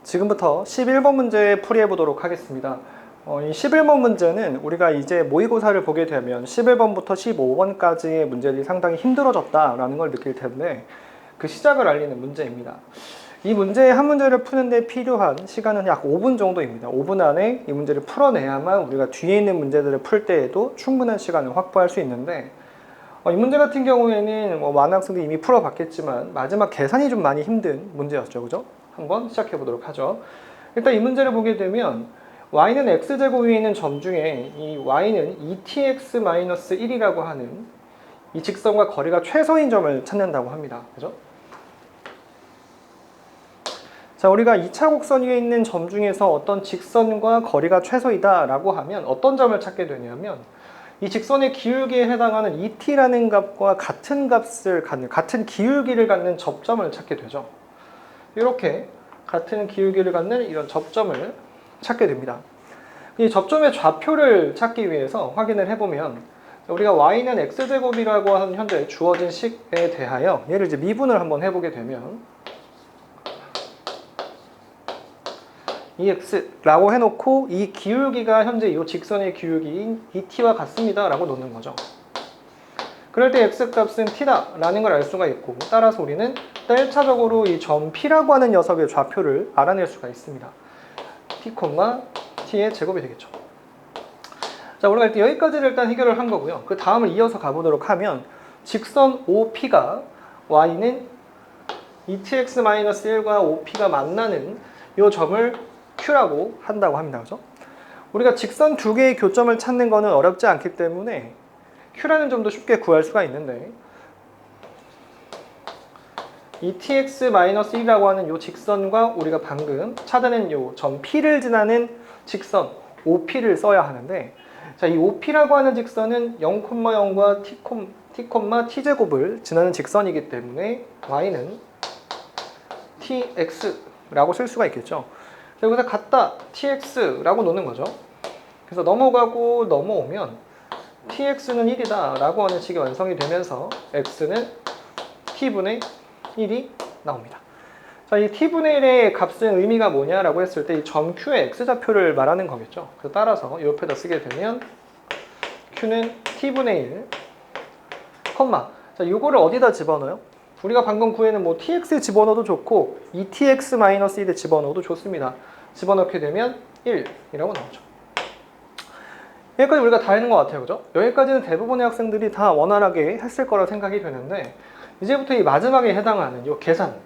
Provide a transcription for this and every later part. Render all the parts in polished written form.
지금부터 11번 문제 풀이해 보도록 하겠습니다. 이 11번 문제는 우리가 이제 모의고사를 보게 되면 11번부터 15번까지의 문제들이 상당히 힘들어졌다라는 걸 느낄 텐데 그 시작을 알리는 문제입니다. 이 문제 한 문제를 푸는데 필요한 시간은 약 5분 정도입니다. 5분 안에 이 문제를 풀어내야만 우리가 뒤에 있는 문제들을 풀 때에도 충분한 시간을 확보할 수 있는데 이 문제 같은 경우에는 많은 학생들이 이미 풀어봤겠지만 마지막 계산이 좀 많이 힘든 문제였죠. 그죠? 한번 시작해 보도록 하죠. 일단 이 문제를 보게 되면 y는 x제곱 위에 있는 점 중에 이 y는 2tx-1이라고 하는 이 직선과 거리가 최소인 점을 찾는다고 합니다. 그죠? 자, 우리가 2차 곡선 위에 있는 점 중에서 어떤 직선과 거리가 최소이다 라고 하면 어떤 점을 찾게 되냐면 이 직선의 기울기에 해당하는 2t라는 값과 같은 값을 갖는, 같은 기울기를 갖는 접점을 찾게 되죠. 이렇게 같은 기울기를 갖는 이런 접점을 찾게 됩니다. 이 접점의 좌표를 찾기 위해서 확인을 해보면 우리가 y는 x제곱이라고 하는 현재 주어진 식에 대하여 얘를 이제 미분을 한번 해보게 되면 이 x라고 해놓고 이 기울기가 현재 이 직선의 기울기인 2t와 같습니다 라고 놓는 거죠. 그럴 때 x 값은 t다 라는 걸 알 수가 있고 따라서 우리는 1차적으로 이 점 P라고 하는 녀석의 좌표를 알아낼 수가 있습니다. T, T의 제곱이 되겠죠. 자, 우리가 일단 여기까지를 일단 해결을 한 거고요. 그 다음을 이어서 가보도록 하면 직선 OP가 Y는 2tx-1과 OP가 만나는 이 점을 Q라고 한다고 합니다. 그죠? 우리가 직선 두 개의 교점을 찾는 거는 어렵지 않기 때문에 Q라는 점도 쉽게 구할 수가 있는데 이 tx-1이라고 하는 이 직선과 우리가 방금 찾아낸 이 점 P를 지나는 직선 OP를 써야 하는데 자, 이 OP라고 하는 직선은 0,0과 t,t제곱을 지나는 직선이기 때문에 y는 tx라고 쓸 수가 있겠죠. 여기서 같다 tx라고 놓는 거죠. 그래서 넘어가고 넘어오면 tx는 1이다 라고 하는 식이 완성이 되면서 x는 t분의 1이 나옵니다. 자, 이 t분의 1의 값은 의미가 뭐냐라고 했을 때 이 점 Q의 x좌표를 말하는 거겠죠. 그래서 따라서 이 옆에다 쓰게 되면 Q는 t분의 1, 자, 이거를 어디다 집어넣어요? 우리가 방금 구해는 뭐 tx에 집어넣어도 좋고 2tx-1에 집어넣어도 좋습니다. 집어넣게 되면 1이라고 나오죠. 여기까지 우리가 다 했는 것 같아요. 그죠? 여기까지는 대부분의 학생들이 다 원활하게 했을 거라 생각이 되는데 이제부터 이 마지막에 해당하는 이 계산을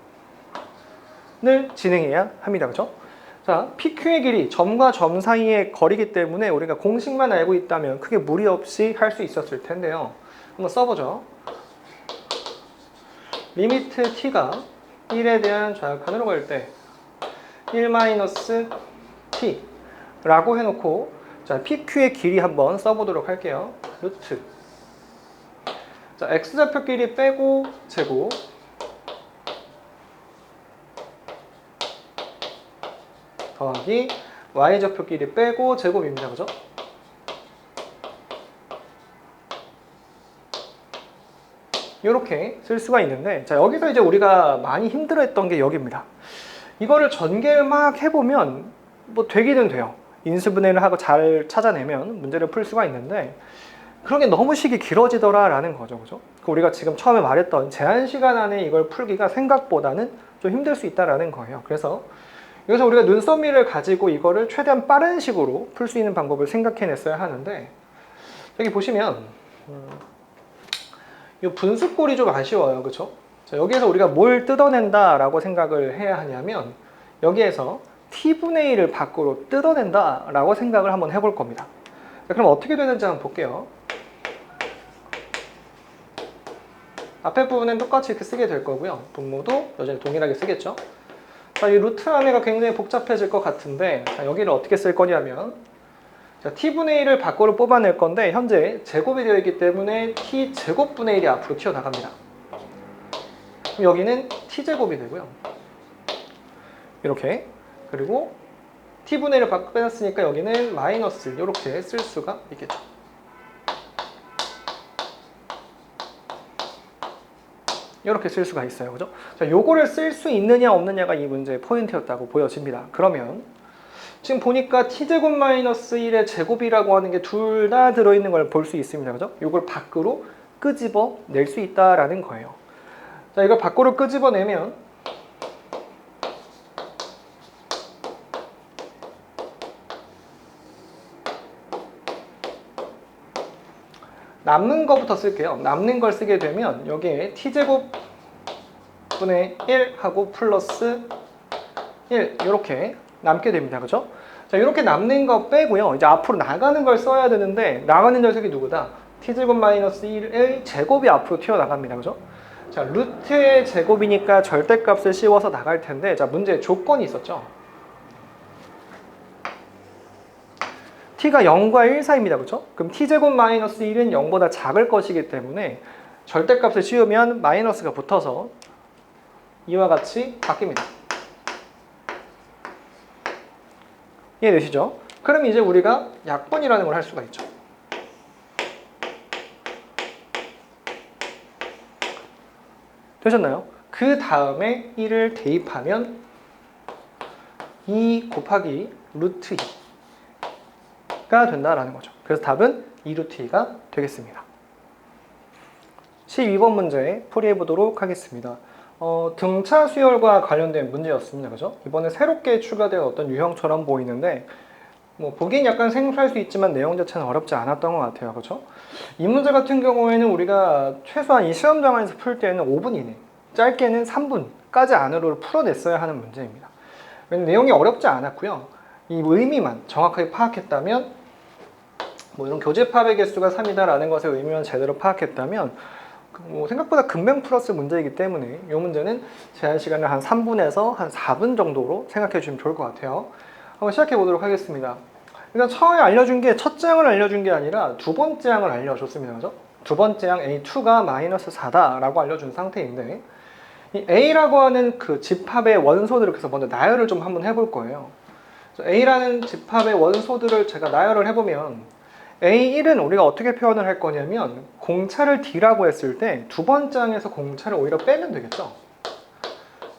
진행해야 합니다. 그죠? 자, PQ의 길이 점과 점 사이의 거리이기 때문에 우리가 공식만 알고 있다면 크게 무리 없이 할 수 있었을 텐데요. 한번 써보죠. 리미트 t가 1에 대한 좌약한으로 갈 때 1-t 라고 해놓고 자, PQ의 길이 한번 써보도록 할게요. 루트 자, x좌표끼리 빼고 제곱 더하기 y좌표끼리 빼고 제곱입니다. 그죠? 이렇게 쓸 수가 있는데 자, 여기서 이제 우리가 많이 힘들어했던 게 여기입니다. 이거를 전개를 막 해보면 뭐 되기는 돼요. 인수분해를 하고 잘 찾아내면 문제를 풀 수가 있는데 그런 게 너무 식이 길어지더라 라는 거죠. 그죠? 우리가 지금 처음에 말했던 제한 시간 안에 이걸 풀기가 생각보다는 좀 힘들 수 있다라는 거예요. 그래서 여기서 우리가 눈썰미를 가지고 이거를 최대한 빠른 식으로 풀 수 있는 방법을 생각해냈어야 하는데 여기 보시면 이 분수꼴이 좀 아쉬워요. 그렇죠? 자, 여기에서 우리가 뭘 뜯어낸다 라고 생각을 해야 하냐면 여기에서 t분의 1을 밖으로 뜯어낸다 라고 생각을 한번 해볼 겁니다. 자, 그럼 어떻게 되는지 한번 볼게요. 앞에 부분은 똑같이 이렇게 쓰게 될 거고요. 분모도 여전히 동일하게 쓰겠죠. 자, 이 루트 안에가 굉장히 복잡해질 것 같은데 자, 여기를 어떻게 쓸 거냐면 자, t분의 1을 밖으로 뽑아낼 건데 현재 제곱이 되어 있기 때문에 t제곱분의 1이 앞으로 튀어나갑니다. 그럼 여기는 t제곱이 되고요. 이렇게 그리고 t분의 1을 밖으로 빼놨으니까 여기는 마이너스 이렇게 쓸 수가 있겠죠. 이렇게 쓸 수가 있어요. 그죠? 자, 요거를 쓸 수 있느냐 없느냐가 이 문제의 포인트였다고 보여집니다. 그러면 지금 보니까 t제곱 마이너스 1의 제곱이라고 하는 게 둘 다 들어있는 걸 볼 수 있습니다. 그죠? 요걸 밖으로 끄집어 낼 수 있다라는 거예요. 자, 이걸 밖으로 끄집어 내면 남는 거부터 쓸게요. 남는 걸 쓰게 되면 여기에 t제곱 분의 1 하고 플러스 1 이렇게 남게 됩니다. 그죠? 자, 이렇게 남는 거 빼고요. 이제 앞으로 나가는 걸 써야 되는데 나가는 녀석이 누구다? t제곱 마이너스 1의 제곱이 앞으로 튀어나갑니다. 그죠? 자, 루트의 제곱이니까 절대값을 씌워서 나갈 텐데, 자, 문제에 조건이 있었죠. t가 0과 1 사이입니다. 그렇죠? 그럼 t제곱 마이너스 1은 0보다 작을 것이기 때문에 절대값을 씌우면 마이너스가 붙어서 이와 같이 바뀝니다. 이해되시죠? 그럼 이제 우리가 약분이라는 걸 할 수가 있죠. 되셨나요? 그 다음에 1을 대입하면 2 곱하기 루트 2가 된다라는 거죠. 그래서 답은 2루트 2가 되겠습니다. 12번 문제 풀이해 보도록 하겠습니다. 등차 수열과 관련된 문제였습니다. 그죠? 이번에 새롭게 추가된 어떤 유형처럼 보이는데 뭐 보기엔 약간 생소할 수 있지만 내용 자체는 어렵지 않았던 것 같아요. 그렇죠? 이 문제 같은 경우에는 우리가 최소한 이 시험 장면에서 풀 때는 5분 이내, 짧게는 3분까지 안으로 풀어냈어야 하는 문제입니다. 왜냐면 내용이 어렵지 않았고요. 이 의미만 정확하게 파악했다면, 뭐 이런 교재 파악의 개수가 3이다라는 것의 의미만 제대로 파악했다면 뭐 생각보다 금방 풀었을 문제이기 때문에 이 문제는 제한 시간을 한 3분에서 한 4분 정도로 생각해 주시면 좋을 것 같아요. 한번 시작해 보도록 하겠습니다. 일단 처음에 알려준 게 첫째 항을 알려준 게 아니라 두 번째 항을 알려줬습니다. 그죠? 두 번째 항 A2가 마이너스 4다라고 알려준 상태인데 이 A라고 하는 그 집합의 원소들을 그래서 먼저 나열을 좀 한번 해볼 거예요. A라는 집합의 원소들을 제가 나열을 해보면 A1은 우리가 어떻게 표현을 할 거냐면 공차를 D라고 했을 때 두 번째 항에서 공차를 오히려 빼면 되겠죠.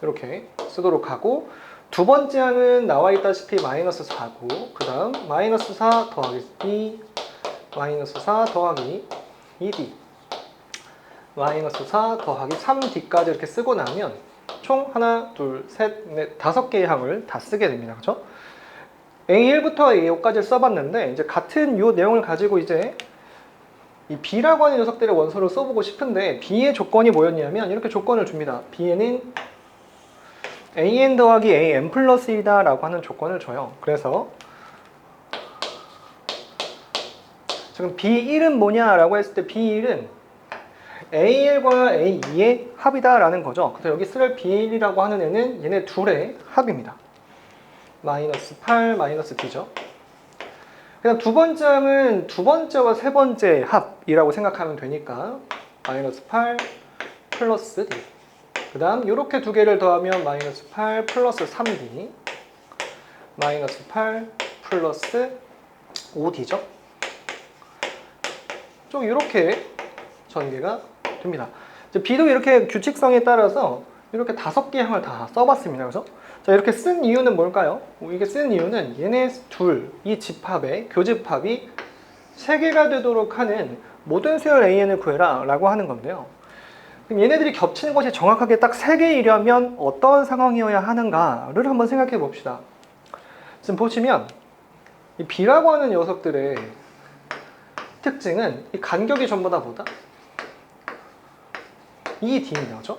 이렇게 쓰도록 하고 두 번째 항은 나와 있다시피 마이너스 4고 그 다음 마이너스 4 더하기 B 마이너스 4 더하기 2D 마이너스 4 더하기 3D까지 이렇게 쓰고 나면 총 하나, 둘, 셋, 넷, 5개의 항을 다 쓰게 됩니다. 그렇죠? A1부터 A5까지 써봤는데 이제 같은 요 내용을 가지고 이제 이 B라고 하는 녀석들의 원소를 써보고 싶은데 B의 조건이 뭐였냐면 이렇게 조건을 줍니다. B에는 AN 더하기 AN 플러스 1이다 라고 하는 조건을 줘요. 그래서 지금 B1은 뭐냐 라고 했을 때 B1은 A1과 A2의 합이다 라는 거죠. 그래서 여기 쓸 B1이라고 하는 애는 얘네 둘의 합입니다. 마이너스 8 마이너스 D죠. 그다음 두 번째 항은 두 번째와 세 번째 합이라고 생각하면 되니까 마이너스 8 플러스 D 그 다음 이렇게 두 개를 더하면 마이너스 8 플러스 3D 마이너스 8 플러스 5D죠. 좀 이렇게 전개가 됩니다. 이제 B도 이렇게 규칙성에 따라서 이렇게 5개의 항을 다 써봤습니다. 그래서 자, 이렇게 쓴 이유는 뭘까요? 이게 쓴 이유는 얘네 둘, 이 집합의 교집합이 3개가 되도록 하는 모든 수열 AN을 구해라 라고 하는 건데요. 그럼 얘네들이 겹치는 것이 정확하게 딱 3개이려면 어떤 상황이어야 하는가를 한번 생각해 봅시다. 지금 보시면 이 B라고 하는 녀석들의 특징은 이 간격이 전부 다 뭐다? 2D입니다. 그렇죠?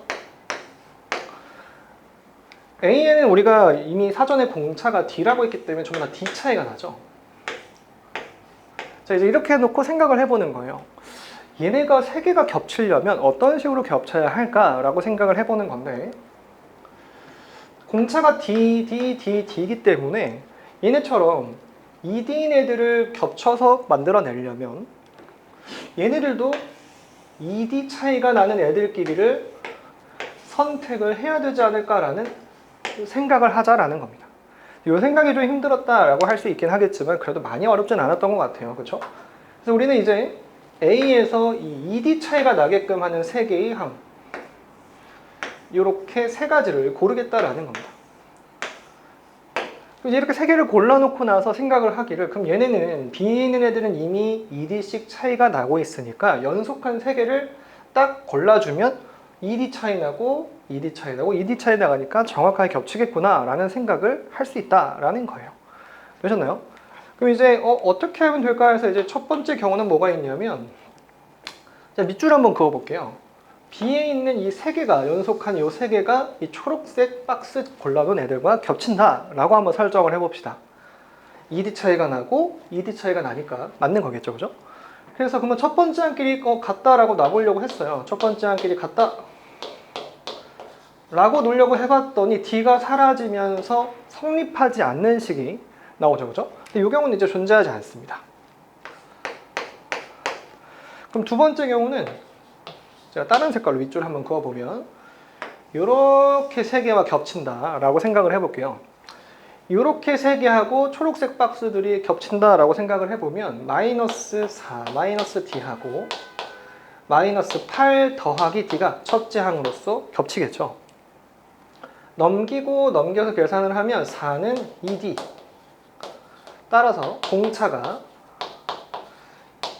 AN은 우리가 이미 사전에 공차가 D라고 했기 때문에 전부 다 D 차이가 나죠. 자, 이제 이렇게 해놓고 생각을 해보는 거예요. 얘네가 3개가 겹치려면 어떤 식으로 겹쳐야 할까라고 생각을 해보는 건데 공차가 D이기 때문에 얘네처럼 2D인 애들을 겹쳐서 만들어내려면 얘네들도 2D 차이가 나는 애들끼리를 선택을 해야 되지 않을까라는 생각을 하자라는 겁니다. 이 생각이 좀 힘들었다라고 할 수 있긴 하겠지만 그래도 많이 어렵진 않았던 것 같아요. 그렇죠? 그래서 우리는 이제 A에서 이 2D 차이가 나게끔 하는 3개의 항 이렇게 세 가지를 고르겠다라는 겁니다. 이렇게 세 개를 골라놓고 나서 생각을 하기를, 그럼 얘네는 B에 있는 애들은 이미 2D씩 차이가 나고 있으니까 연속한 세 개를 딱 골라주면 2D 차이 나고 2D 차이 나고 2D 차이 나가니까 정확하게 겹치겠구나 라는 생각을 할 수 있다라는 거예요. 되셨나요? 그럼 이제 어떻게 하면 될까 해서 이제 첫 번째 경우는 뭐가 있냐면, 자, 밑줄 한번 그어볼게요. B에 있는 이 세 개가, 연속한 이 세 개가 이 초록색 박스 골라놓은 애들과 겹친다 라고 한번 설정을 해봅시다. 2D 차이가 나고 2D 차이가 나니까 맞는 거겠죠, 그죠? 그래서 그러면 첫 번째 한끼리 같다라고 놔보려고 했어요. 첫 번째 한끼리 같다 라고 놓으려고 해봤더니 D가 사라지면서 성립하지 않는 식이 나오죠, 그죠? 근데 이 경우는 이제 존재하지 않습니다. 그럼 두 번째 경우는 제가 다른 색깔로 윗줄 한번 그어보면 이렇게 세 개와 겹친다 라고 생각을 해볼게요. 이렇게 세 개하고 초록색 박스들이 겹친다 라고 생각을 해보면 마이너스 4 마이너스 D하고 마이너스 8 더하기 D가 첫째 항으로서 겹치겠죠. 넘기고 넘겨서 계산을 하면 4는 2D, 따라서 공차가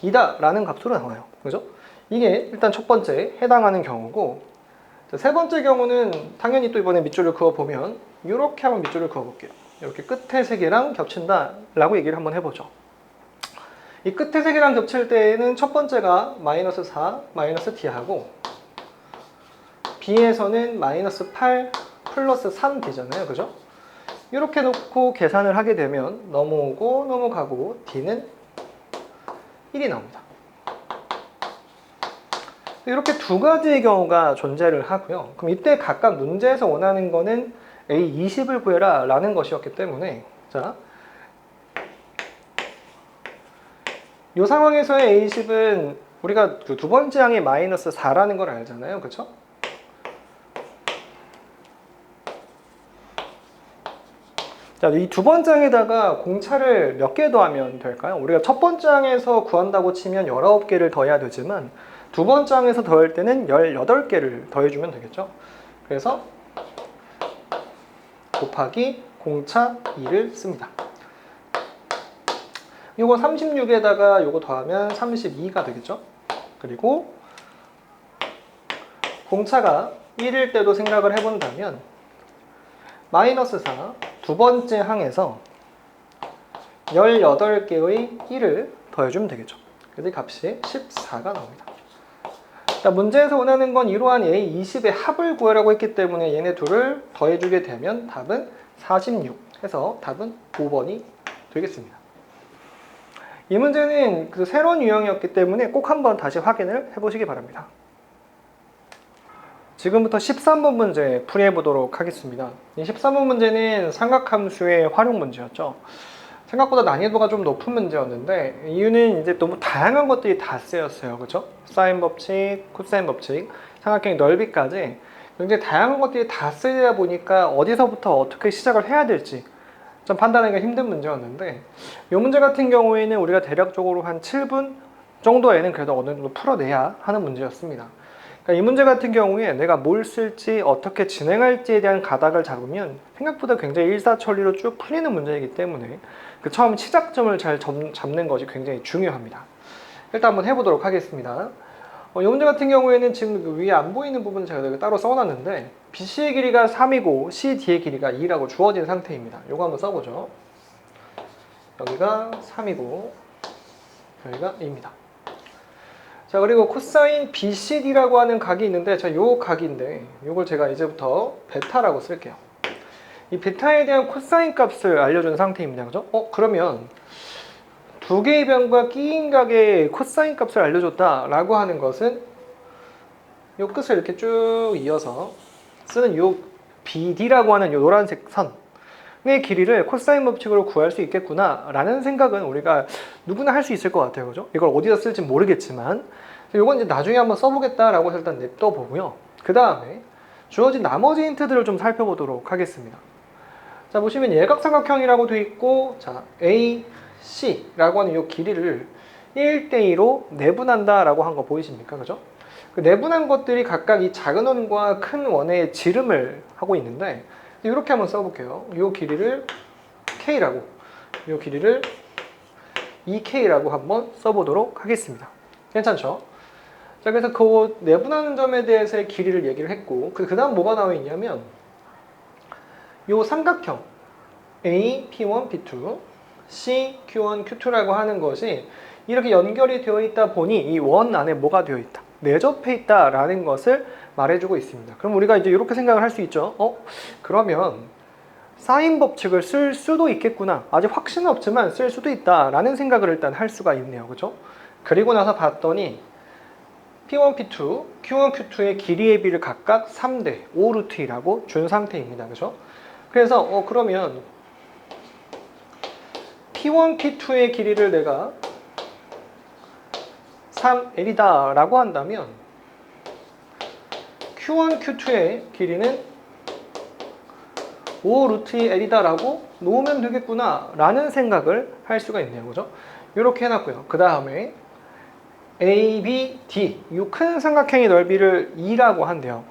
2다 라는 값으로 나와요. 그죠? 이게 일단 첫 번째 해당하는 경우고, 세 번째 경우는 당연히 또 이번에 밑줄을 그어보면 이렇게 한번 밑줄을 그어볼게요. 이렇게 끝에 세 개랑 겹친다 라고 얘기를 한번 해보죠. 이 끝에 세 개랑 겹칠 때에는 첫 번째가 마이너스 4 마이너스 D하고 B에서는 마이너스 8 플러스 3D잖아요, 그죠? 이렇게 놓고 계산을 하게 되면 넘어오고 넘어가고 D는 1이 나옵니다. 이렇게 두 가지의 경우가 존재를 하고요. 그럼 이때 각각 문제에서 원하는 거는 A20을 구해라 라는 것이었기 때문에, 자, 이 상황에서의 A20은 우리가 그 두 번째 항이 마이너스 4라는 걸 알잖아요, 그쵸? 자, 이 두 번째 항에다가 공차를 몇 개 더하면 될까요? 우리가 첫 번째 항에서 구한다고 치면 19개를 더해야 되지만 두 번째 항에서 더할 때는 18개를 더해주면 되겠죠. 그래서 곱하기 공차 2를 씁니다. 요거 36에다가 요거 더하면 32가 되겠죠. 그리고 공차가 1일 때도 생각을 해본다면 마이너스 4 두 번째 항에서 18개의 1을 더해주면 되겠죠. 그래서 이 값이 14가 나옵니다. 자, 문제에서 원하는 건 이러한 A20의 합을 구하라고 했기 때문에 얘네 둘을 더해주게 되면 답은 46 해서 답은 5번이 되겠습니다. 이 문제는 그 새로운 유형이었기 때문에 꼭 한번 다시 확인을 해보시기 바랍니다. 지금부터 13번 문제 풀이해 보도록 하겠습니다. 이 13번 문제는 삼각함수의 활용 문제였죠. 생각보다 난이도가 좀 높은 문제였는데, 이유는 이제 너무 다양한 것들이 다 쓰였어요. 그렇죠? 사인 법칙, 코사인 법칙, 삼각형의 넓이까지 굉장히 다양한 것들이 다 쓰이다 보니까 어디서부터 어떻게 시작을 해야 될지 좀 판단하기가 힘든 문제였는데, 이 문제 같은 경우에는 우리가 대략적으로 한 7분 정도에는 그래도 어느 정도 풀어내야 하는 문제였습니다. 이 문제 같은 경우에 내가 뭘 쓸지 어떻게 진행할지에 대한 가닥을 잡으면 생각보다 굉장히 일사천리로 쭉 풀리는 문제이기 때문에 그 처음 시작점을 잘 잡는 것이 굉장히 중요합니다. 일단 한번 해보도록 하겠습니다. 이 문제 같은 경우에는 지금 그 위에 안 보이는 부분 제가 여기 따로 써놨는데, BC의 길이가 3이고 CD의 길이가 2라고 주어진 상태입니다. 이거 한번 써보죠. 여기가 3이고 여기가 2입니다. 자, 그리고 코사인 BCD라고 하는 각이 있는데, 자, 요 각인데 요걸 제가 이제부터 베타라고 쓸게요. 이 베타에 대한 코사인 값을 알려준 상태입니다. 그죠? 그러면 두 개의 변과 끼인 각의 코사인 값을 알려줬다라고 하는 것은 요 끝을 이렇게 쭉 이어서 쓰는 요 BD라고 하는 요 노란색 선의 길이를 코사인 법칙으로 구할 수 있겠구나 라는 생각은 우리가 누구나 할 수 있을 것 같아요. 그죠? 이걸 어디다 쓸지 모르겠지만 이건 이제 나중에 한번 써보겠다라고 해서 일단 냅둬 보고요. 그 다음에 주어진 나머지 힌트들을 좀 살펴보도록 하겠습니다. 자, 보시면 예각삼각형이라고 되어 있고, 자, AC라고 하는 이 길이를 1대2로 내분한다 라고 한 거 보이십니까? 그죠? 그 내분한 것들이 각각 이 작은 원과 큰 원의 지름을 하고 있는데 이렇게 한번 써볼게요. 이 길이를 K라고, 이 길이를 2K라고 한번 써보도록 하겠습니다. 괜찮죠? 자, 그래서 그 내분하는 점에 대해서의 길이를 얘기를 했고 그 다음 뭐가 나와 있냐면 이 삼각형 A, P1, P2, C, Q1, Q2라고 하는 것이 이렇게 연결이 되어 있다 보니 이 원 안에 뭐가 되어 있다? 내접해 있다라는 것을 말해주고 있습니다. 그럼 우리가 이제 이렇게 생각을 할 수 있죠. 그러면 사인 법칙을 쓸 수도 있겠구나. 아직 확신은 없지만 쓸 수도 있다라는 생각을 일단 할 수가 있네요. 그죠? 그리고 나서 봤더니 P1, P2, Q1, Q2의 길이의 비를 각각 3대 5루트2라고 준 상태입니다. 그죠? 그래서 그러면 P1, P2의 길이를 내가 3L이다 라고 한다면 Q1, Q2의 길이는 5루트2L이다 라고 놓으면 되겠구나 라는 생각을 할 수가 있네요. 그죠? 이렇게 해놨고요. 그 다음에 A, B, D 이 큰 삼각형의 넓이를 2라고 한대요.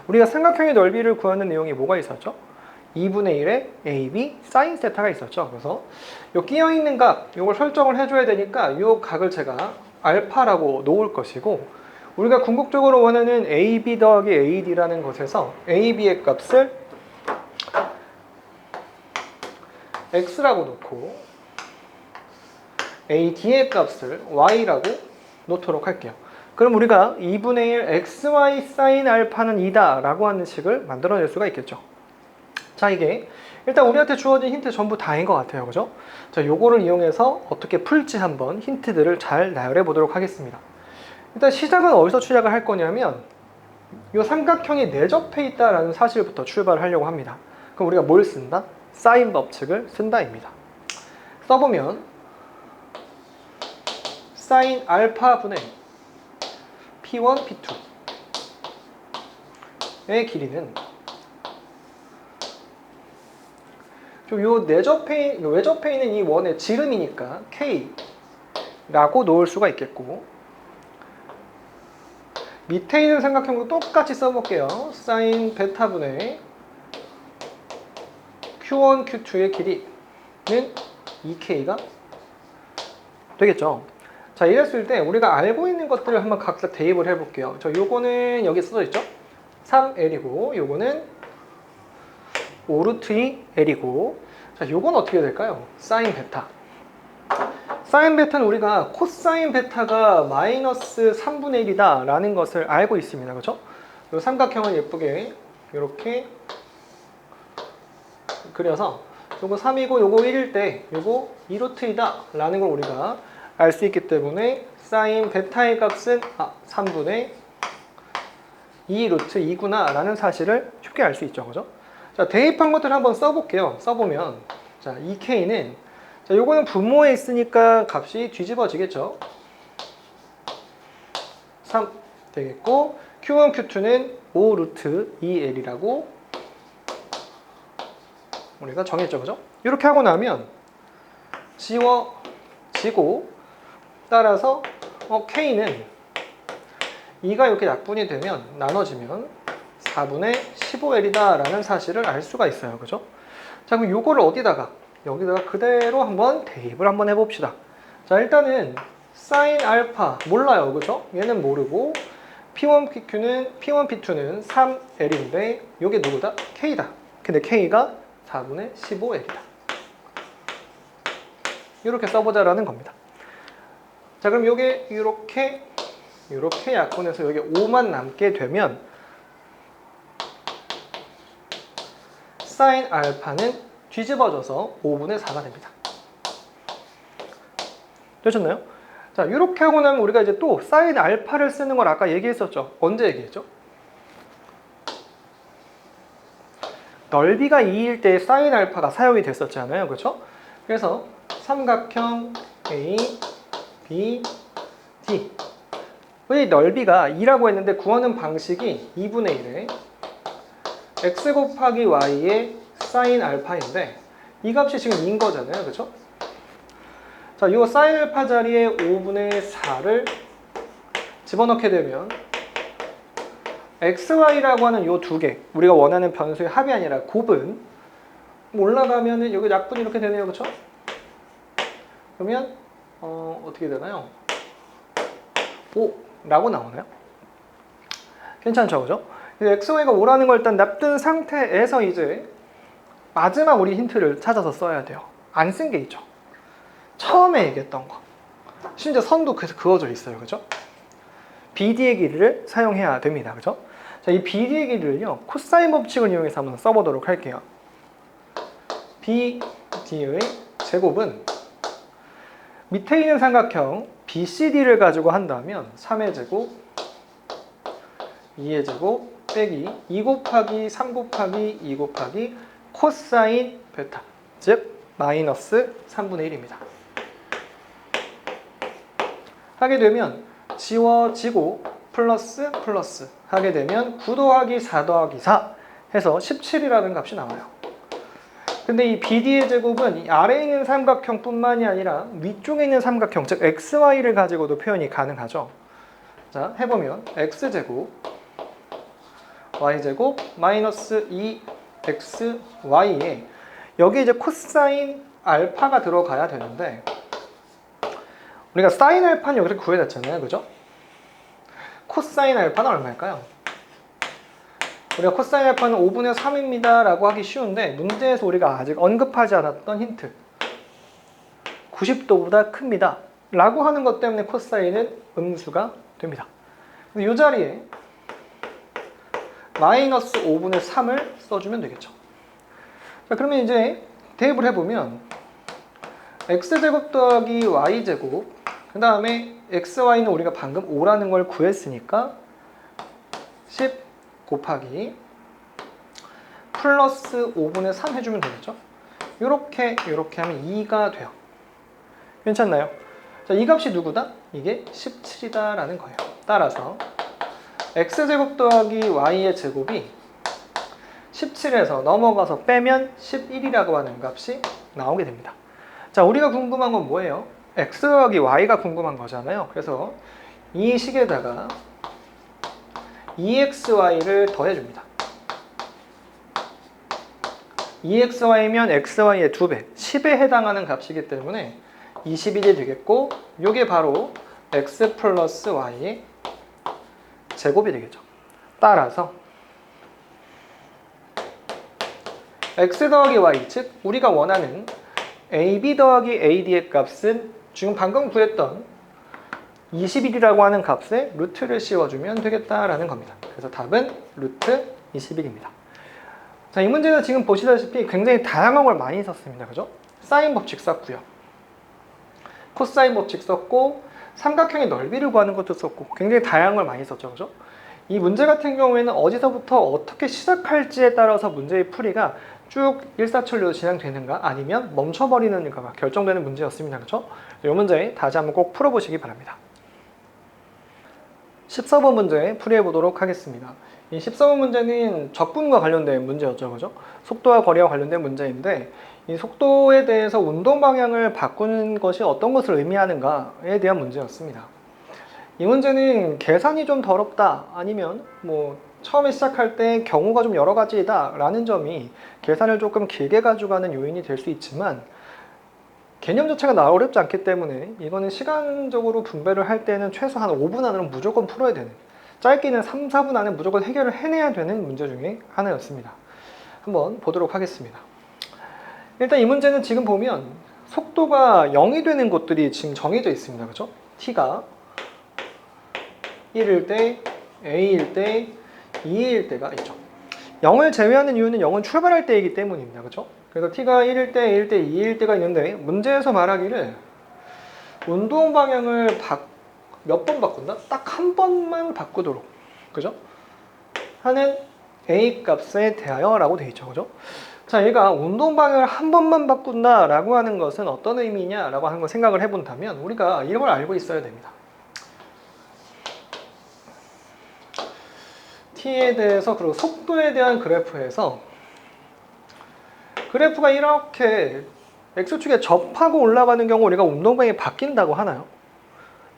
우리가 삼각형의 넓이를 구하는 내용이 뭐가 있었죠? 2분의 1의 AB 사인 세타가 있었죠. 그래서 요 끼어있는 각 이걸 설정을 해줘야 되니까 이 각을 제가 알파라고 놓을 것이고 우리가 궁극적으로 원하는 AB 더하기 AD라는 것에서 AB의 값을 X라고 놓고 AD의 값을 Y라고 놓도록 할게요. 그럼 우리가 2분의 1 XY 사인 알파는 2다 라고 하는 식을 만들어낼 수가 있겠죠. 자, 이게 일단 우리한테 주어진 힌트 전부 다인 것 같아요. 그죠? 자, 요거를 이용해서 어떻게 풀지 한번 힌트들을 잘 나열해 보도록 하겠습니다. 일단 시작은 어디서 시작을 할 거냐면 이 삼각형이 내접해 있다라는 사실부터 출발을 하려고 합니다. 그럼 우리가 뭘 쓴다? 사인 법칙을 쓴다입니다. 써보면 사인 알파분의 P1, P2의 길이는 요 외접해 있는 이 원의 지름이니까 K라고 놓을 수가 있겠고 밑에 있는 삼각형도 똑같이 써볼게요. 사인 베타분의 Q1, Q2의 길이는 2K가 되겠죠. 자, 이랬을 때 우리가 알고 있는 것들을 한번 각각 대입을 해볼게요. 요거는 여기 써져 있죠? 3L이고 요거는 5루트2L이고 자, 요건 어떻게 될까요? 사인 베타. 사인 베타는 우리가 코사인 베타가 마이너스 3분의 1이다 라는 것을 알고 있습니다. 그렇죠? 요 삼각형을 예쁘게 이렇게 그려서 요거 3이고 요거 1일 때 요거 2루트이다 라는 걸 우리가 알 수 있기 때문에 사인 베타의 값은 3분의 2루트 2구나 라는 사실을 쉽게 알 수 있죠. 그죠? 자, 대입한 것들을 한번 써볼게요. 써보면 자, 2K는 자, 요거는 분모에 있으니까 값이 뒤집어지겠죠. 3 되겠고 Q1, Q2는 5루트 2L이라고 우리가 정했죠. 그죠? 이렇게 하고 나면 지워지고 따라서 K는 2가 이렇게 약분이 되면 나눠지면 4분의 15L이다 라는 사실을 알 수가 있어요. 그죠? 자, 그럼 요거를 어디다가 여기다가 그대로 한번 대입을 한번 해봅시다. 자, 일단은 사인 알파 몰라요. 그죠? 얘는 모르고 P1, P2는 3L인데 요게 누구다? K다. 근데 K가 4분의 15L이다. 이렇게 써보자라는 겁니다. 자, 그럼 요게 이렇게 약분해서 여기 5만 남게 되면 사인 알파는 뒤집어져서 5분의 4가 됩니다. 되셨나요? 자, 이렇게 하고 나면 우리가 이제 또 사인 알파를 쓰는 걸 아까 얘기했었죠. 언제 얘기했죠? 넓이가 2일 때 사인 알파가 사용이 됐었잖아요. 그렇죠? 그래서 삼각형 A, B, D 의 넓이가 2라고 했는데 구하는 방식이 2분의 1에 x 곱하기 y의 사인 알파인데 이 값이 지금 2인 거잖아요. 그렇죠? 자, 이 사인 알파 자리에 5분의 4를 집어넣게 되면 xy라고 하는 요 두 개, 우리가 원하는 변수의 합이 아니라 곱은 올라가면은 여기 약분이 이렇게 되네요, 그렇죠? 그러면 어떻게 되나요? 5라고 나오나요? 괜찮죠, 그죠? xy가 5라는 걸 일단 납둔 상태에서 이제 마지막 우리 힌트를 찾아서 써야 돼요. 안 쓴 게 있죠. 처음에 얘기했던 거. 심지어 선도 그어져 있어요, 그죠? BD의 길이를 사용해야 됩니다, 그죠? 자, 이 BD의 길이를요, 코사인 법칙을 이용해서 한번 써보도록 할게요. BD의 제곱은 밑에 있는 삼각형 BCD를 가지고 한다면 3의 제곱, 2의 제곱, 빼기 2 곱하기 3 곱하기 2 곱하기 코사인 베타, 즉 마이너스 3분의 1입니다. 하게 되면 지워지고 플러스 플러스 하게 되면 9 더하기 4 더하기 4 해서 17이라는 값이 나와요. 근데 이 BD의 제곱은 이 아래에 있는 삼각형 뿐만이 아니라 위쪽에 있는 삼각형, 즉 XY를 가지고도 표현이 가능하죠. 자, 해보면 X제곱 Y제곱 마이너스 2XY에 여기 이제 코사인 알파가 들어가야 되는데 우리가 사인 알파는 여기서 구해냈잖아요, 그죠? 코사인 알파는 얼마일까요? 우리가 코사인 알파는 5분의 3입니다 라고 하기 쉬운데 문제에서 우리가 아직 언급하지 않았던 힌트 90도보다 큽니다 라고 하는 것 때문에 코사인은 음수가 됩니다. 이 자리에 마이너스 5분의 3을 써주면 되겠죠. 자, 그러면 이제 대입을 해보면 x제곱 더하기 y제곱, 그 다음에 xy는 우리가 방금 5라는 걸 구했으니까 10 곱하기 플러스 5분의 3 해주면 되겠죠. 이렇게 하면 2가 돼요. 괜찮나요? 자, 이 값이 누구다? 이게 17이다 라는 거예요. 따라서 x제곱 더하기 y의 제곱이 17에서 넘어가서 빼면 11이라고 하는 값이 나오게 됩니다. 자, 우리가 궁금한 건 뭐예요? x 더하기 y가 궁금한 거잖아요. 그래서 이 식에다가 2xy를 더해줍니다. 2xy면 xy의 2배, 10에 해당하는 값이기 때문에 21이 되겠고 이게 바로 x 플러스 y의 제곱이 되겠죠. 따라서 x 더하기 y, 즉 우리가 원하는 ab 더하기 ad의 값은 지금 방금 구했던 21이라고 하는 값에 루트를 씌워주면 되겠다라는 겁니다. 그래서 답은 루트 21입니다. 자, 이 문제는 지금 보시다시피 굉장히 다양한 걸 많이 썼습니다. 그죠? 사인 법칙 썼고요. 코사인 법칙 썼고 삼각형의 넓이를 구하는 것도 썼고 굉장히 다양한 걸 많이 썼죠. 그죠? 이 문제 같은 경우에는 어디서부터 어떻게 시작할지에 따라서 문제의 풀이가 쭉 일사천리로 진행되는가 아니면 멈춰버리는가가 결정되는 문제였습니다. 그렇죠? 이 문제 다시 한번 꼭 풀어보시기 바랍니다. 14번 문제 풀이해 보도록 하겠습니다. 이 14번 문제는 적분과 관련된 문제였죠. 그죠? 속도와 거리와 관련된 문제인데 이 속도에 대해서 운동 방향을 바꾸는 것이 어떤 것을 의미하는가에 대한 문제였습니다. 이 문제는 계산이 좀 더럽다 아니면 뭐 처음에 시작할 때 경우가 좀 여러 가지다 라는 점이 계산을 조금 길게 가져가는 요인이 될 수 있지만 개념 자체가 어렵지 않기 때문에 이거는 시간적으로 분배를 할 때는 최소한 5분 안으로 무조건 풀어야 되는, 짧게는 3, 4분 안에 무조건 해결을 해내야 되는 문제 중에 하나였습니다. 한번 보도록 하겠습니다. 일단 이 문제는 지금 보면 속도가 0이 되는 곳들이 지금 정해져 있습니다. 그렇죠? t가 1일 때, a일 때, 2일 때가 있죠. 0을 제외하는 이유는 0은 출발할 때이기 때문입니다. 그렇죠? 그래서 t가 1일 때, 1일 때, 2일 때가 있는데 문제에서 말하기를 운동 방향을 몇 번 바꾼다? 딱 한 번만 바꾸도록, 그죠? 하는 a 값에 대하여 라고 되어 있죠. 그죠? 자, 얘가 운동 방향을 한 번만 바꾼다 라고 하는 것은 어떤 의미냐 라고 하는 걸 생각을 해본다면 우리가 이런 걸 알고 있어야 됩니다. t에 대해서, 그리고 속도에 대한 그래프에서 그래프가 이렇게 x축에 접하고 올라가는 경우 우리가 운동방향이 바뀐다고 하나요?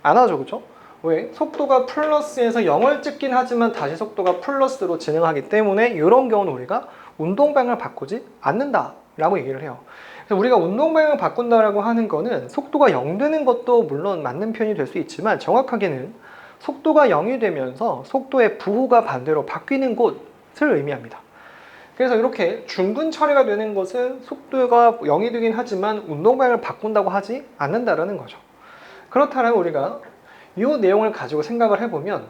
안 하죠, 그렇죠? 왜? 속도가 플러스에서 0을 찍긴 하지만 다시 속도가 플러스로 진행하기 때문에 이런 경우는 우리가 운동방향을 바꾸지 않는다라고 얘기를 해요. 그래서 우리가 운동방향을 바꾼다라고 하는 거는 속도가 0 되는 것도 물론 맞는 표현이 될 수 있지만 정확하게는 속도가 0이 되면서 속도의 부호가 반대로 바뀌는 곳을 의미합니다. 그래서 이렇게 중근 처리가 되는 것은 속도가 0이 되긴 하지만 운동방향을 바꾼다고 하지 않는다라는 거죠. 그렇다면 우리가 이 내용을 가지고 생각을 해보면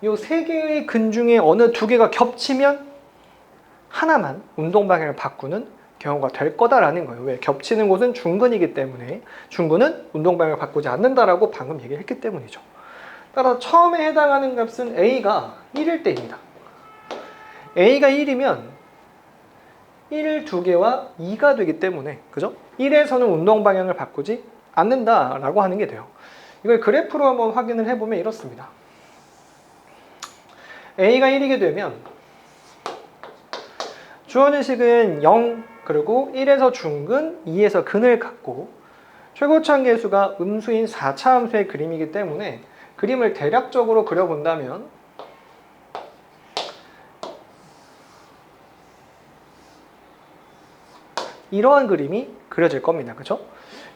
이 세 개의 근 중에 어느 두 개가 겹치면 하나만 운동방향을 바꾸는 경우가 될 거다라는 거예요. 왜? 겹치는 곳은 중근이기 때문에 중근은 운동방향을 바꾸지 않는다라고 방금 얘기를 했기 때문이죠. 따라서 처음에 해당하는 값은 A가 1일 때입니다. A가 1이면 1 두 개와 2가 되기 때문에 그죠? 1에서는 운동방향을 바꾸지 않는다라고 하는 게 돼요. 이걸 그래프로 한번 확인을 해보면 이렇습니다. A가 1이게 되면 주어진 식은 0 그리고 1에서 중근, 2에서 근을 갖고 최고차항 계수가 음수인 4차 함수의 그림이기 때문에 그림을 대략적으로 그려본다면 이러한 그림이 그려질 겁니다. 그렇죠?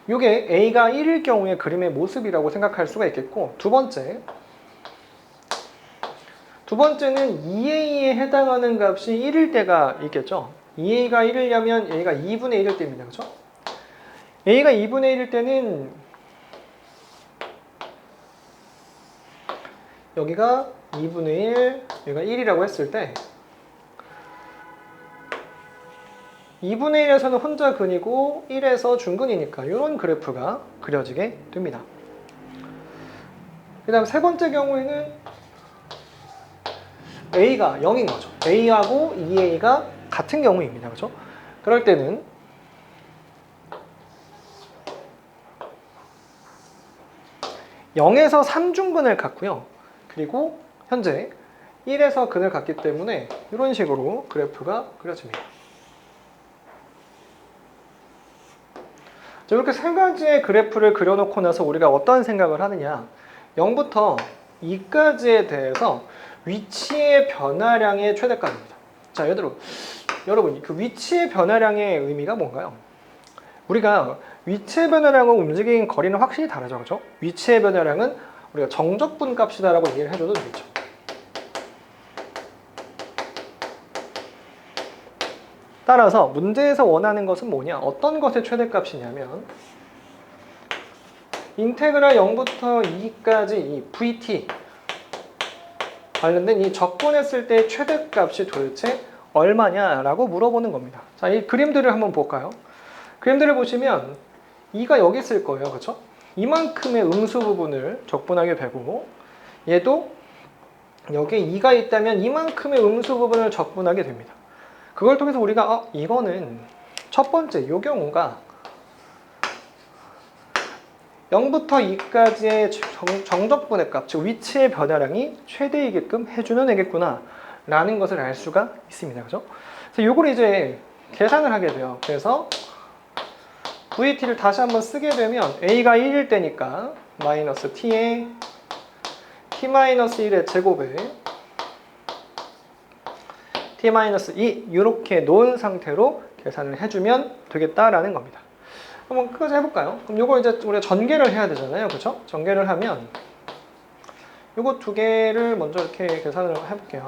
이게 A가 1일 경우의 그림의 모습이라고 생각할 수가 있겠고 두 번째는 2A에 해당하는 값이 1일 때가 있겠죠. 2A가 1이려면 A가 2분의 1일 때입니다. 그렇죠? A가 2분의 1일 때는 여기가 2분의 1, 여기가 1이라고 했을 때 2분의 1에서는 혼자 근이고 1에서 중근이니까 이런 그래프가 그려지게 됩니다. 그 다음 세 번째 경우에는 A가 0인 거죠. A하고 2A가 같은 경우입니다. 그렇죠? 그럴 때는 (0에서) 3중근을 갖고요. 그리고 현재 1에서 근을 갖기 때문에 이런 식으로 그래프가 그려집니다. 자, 이렇게 세 가지의 그래프를 그려놓고 나서 우리가 어떤 생각을 하느냐 0부터 2까지에 대해서 위치의 변화량의 최대값입니다. 자, 여러분 그 위치의 변화량의 의미가 뭔가요? 우리가 위치의 변화량과 움직이는 거리는 확실히 다르죠. 그렇죠? 위치의 변화량은 우리가 정적분 값이다라고 얘기를 해줘도 되겠죠. 따라서 문제에서 원하는 것은 뭐냐? 어떤 것의 최대값이냐면 인테그랄 0부터 2까지 이 VT 관련된 이 적분했을 때 최대값이 도대체 얼마냐라고 물어보는 겁니다. 자, 이 그림들을 한번 볼까요? 그림들을 보시면 2가 여기 있을 거예요. 그렇죠? 이만큼의 음수 부분을 적분하게 되고 얘도 여기에 2가 있다면 이만큼의 음수 부분을 적분하게 됩니다. 그걸 통해서 우리가 이거는 첫 번째 이 경우가 0부터 2까지의 정적분의 값, 즉 위치의 변화량이 최대이게끔 해주는 애겠구나 라는 것을 알 수가 있습니다. 그죠? 그래서 이걸 이제 계산을 하게 돼요. 그래서 VT를 다시 한번 쓰게 되면 A가 1일 때니까 마이너스 T에 T-1의 제곱에 T-2 이렇게 놓은 상태로 계산을 해주면 되겠다라는 겁니다. 한번 끝까지 해볼까요? 그럼 요거 이제 우리가 전개를 해야 되잖아요. 그렇죠? 전개를 하면 요거 두 개를 먼저 이렇게 계산을 해볼게요.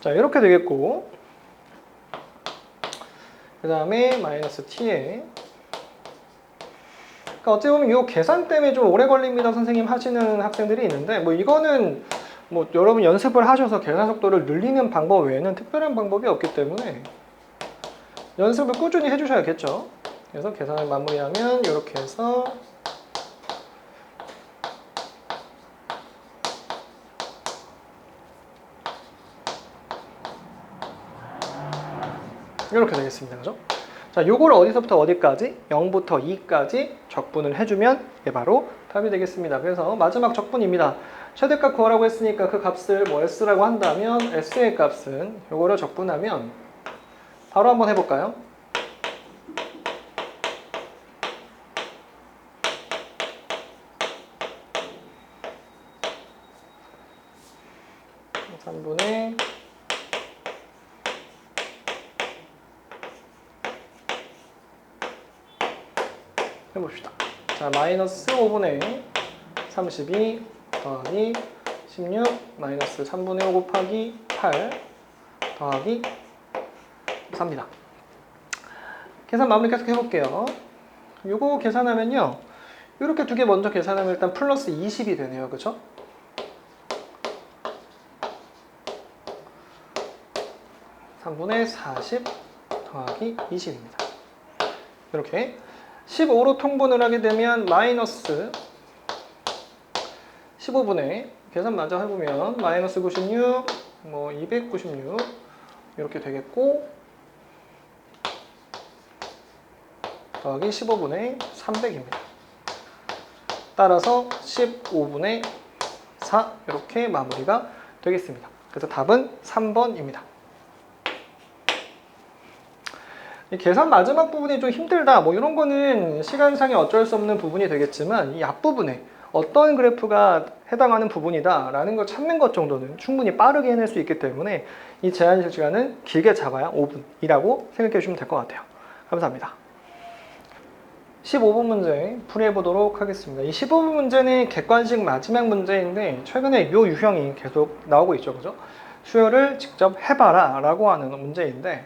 자, 이렇게 되겠고 그 다음에 마이너스 t에 그러니까 어찌 보면 이 계산 때문에 좀 오래 걸립니다 선생님 하시는 학생들이 있는데 뭐 이거는 뭐 여러분 연습을 하셔서 계산 속도를 늘리는 방법 외에는 특별한 방법이 없기 때문에 연습을 꾸준히 해주셔야겠죠. 그래서 계산을 마무리하면 이렇게 해서 이렇게 되겠습니다. 그죠? 자, 요걸 어디서부터 어디까지? 0부터 2까지 적분을 해주면 이게 바로 답이 되겠습니다. 그래서 마지막 적분입니다. 최대값 구하라고 했으니까 그 값을 뭐 S라고 한다면 S의 값은 요거를 적분하면 바로 한번 해볼까요? 3분의 해봅시다. 자, 마이너스 5분의 32 더하기 16 마이너스 3분의 5 곱하기 8 더하기 4입니다. 계산 마무리 계속 해볼게요. 요거 계산하면요, 이렇게 두 개 먼저 계산하면 일단 플러스 20이 되네요. 그쵸? (3분의 40) 더하기 20입니다. 이렇게 15로 통분을 하게 되면 마이너스 15분의 계산 마저 해보면 마이너스 96, 뭐 296 이렇게 되겠고, 더하기 15분의 300입니다. 따라서 15분의 4 이렇게 마무리가 되겠습니다. 그래서 답은 3번입니다. 이 계산 마지막 부분이 좀 힘들다, 뭐 이런 거는 시간상에 어쩔 수 없는 부분이 되겠지만, 이 앞부분에 어떤 그래프가 해당하는 부분이다 라는 걸 찾는 것 정도는 충분히 빠르게 해낼 수 있기 때문에 이 제한 시간은 길게 잡아야 5분이라고 생각해 주시면 될 것 같아요. 감사합니다. 15번 문제 풀이해 보도록 하겠습니다. 이 15번 문제는 객관식 마지막 문제인데 최근에 이 유형이 계속 나오고 있죠. 그죠? 수열을 직접 해봐라 라고 하는 문제인데,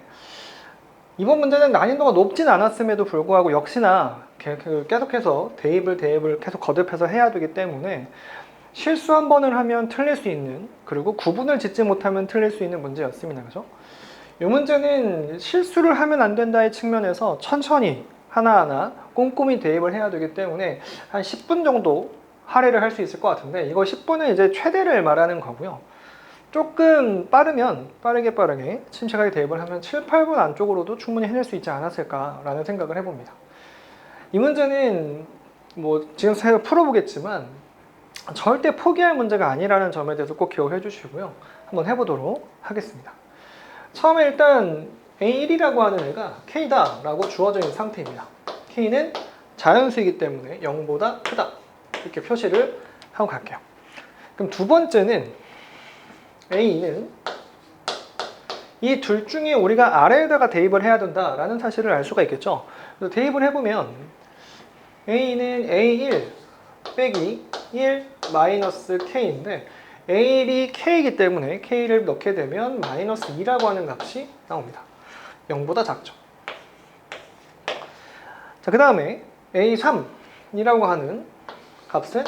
이번 문제는 난이도가 높진 않았음에도 불구하고 역시나 계속해서 대입을 계속 거듭해서 해야 되기 때문에 실수 한 번을 하면 틀릴 수 있는, 그리고 구분을 짓지 못하면 틀릴 수 있는 문제였습니다. 그죠? 이 문제는 실수를 하면 안 된다의 측면에서 천천히 하나하나 꼼꼼히 대입을 해야 되기 때문에 한 10분 정도 할애를 할 수 있을 것 같은데, 이거 10분은 이제 최대를 말하는 거고요. 조금 빠르면 빠르게 침착하게 대입을 하면 7, 8분 안쪽으로도 충분히 해낼 수 있지 않았을까라는 생각을 해봅니다. 이 문제는 뭐 지금 제가 풀어보겠지만 절대 포기할 문제가 아니라는 점에 대해서 꼭 기억해 주시고요. 한번 해보도록 하겠습니다. 처음에 일단 A1이라고 하는 애가 K다 라고 주어져 있는 상태입니다. K는 자연수이기 때문에 0보다 크다 이렇게 표시를 하고 갈게요. 그럼 두 번째는 A는 이 둘 중에 우리가 아래에다가 대입을 해야 된다라는 사실을 알 수가 있겠죠. 그래서 대입을 해보면 A는 A1 빼기 1 마이너스 K인데, A1이 K이기 때문에 K를 넣게 되면 마이너스 2라고 하는 값이 나옵니다. 0보다 작죠. 자, 그 다음에 A3이라고 하는 값은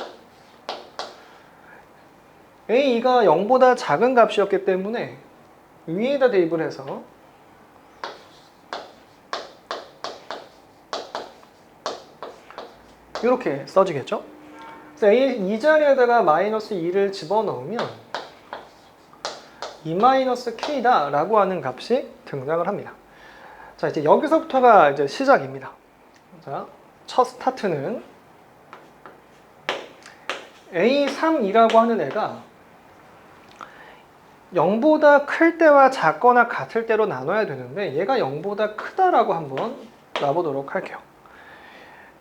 A2가 0보다 작은 값이었기 때문에 위에다 대입을 해서 이렇게 써지겠죠? 그래서 이 자리에다가 마이너스 2를 집어넣으면 2-K다 라고 하는 값이 등장을 합니다. 자, 이제 여기서부터가 이제 시작입니다. 자, 첫 스타트는 A3이라고 하는 애가 0보다 클 때와 작거나 같을 때로 나눠야 되는데, 얘가 0보다 크다라고 한번 놔보도록 할게요.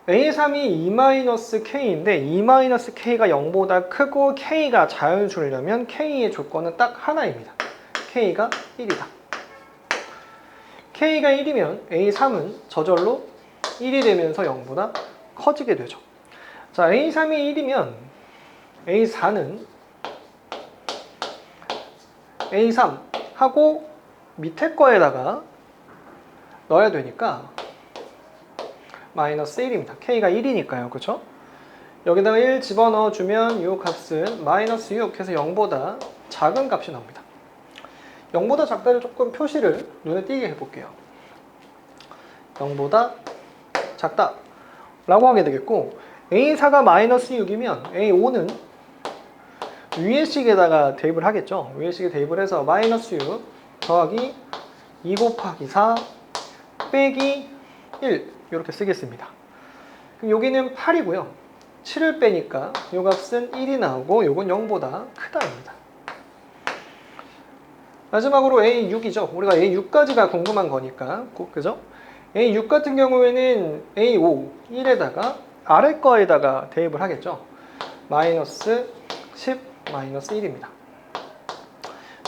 A3이 2-K인데 2-K가 0보다 크고 K가 자연수려면 K의 조건은 딱 하나입니다. K가 1이다. K가 1이면 A3은 저절로 1이 되면서 0보다 커지게 되죠. 자, A3이 1이면 A4는 A3 하고 밑에 거에다가 넣어야 되니까 마이너스 1입니다. K가 1이니까요. 그쵸? 여기다가 1 집어넣어 주면 이 값은 마이너스 6 해서 0보다 작은 값이 나옵니다. 0보다 작다를 조금 표시를 눈에 띄게 해볼게요. 0보다 작다 라고 하게 되겠고, A4가 마이너스 6이면 A5는 위의 식에다가 대입을 하겠죠. 위의 식에 대입을 해서 마이너스 6 더하기 2 곱하기 4 빼기 1 이렇게 쓰겠습니다. 그럼 여기는 8이고요. 7을 빼니까 이 값은 1이 나오고 이건 0보다 크다입니다. 마지막으로 A6이죠. 우리가 A6까지가 궁금한 거니까. 그죠? A6 같은 경우에는 A5, 1에다가 아래 거에다가 대입을 하겠죠. 마이너스 10, 마이너스 1입니다.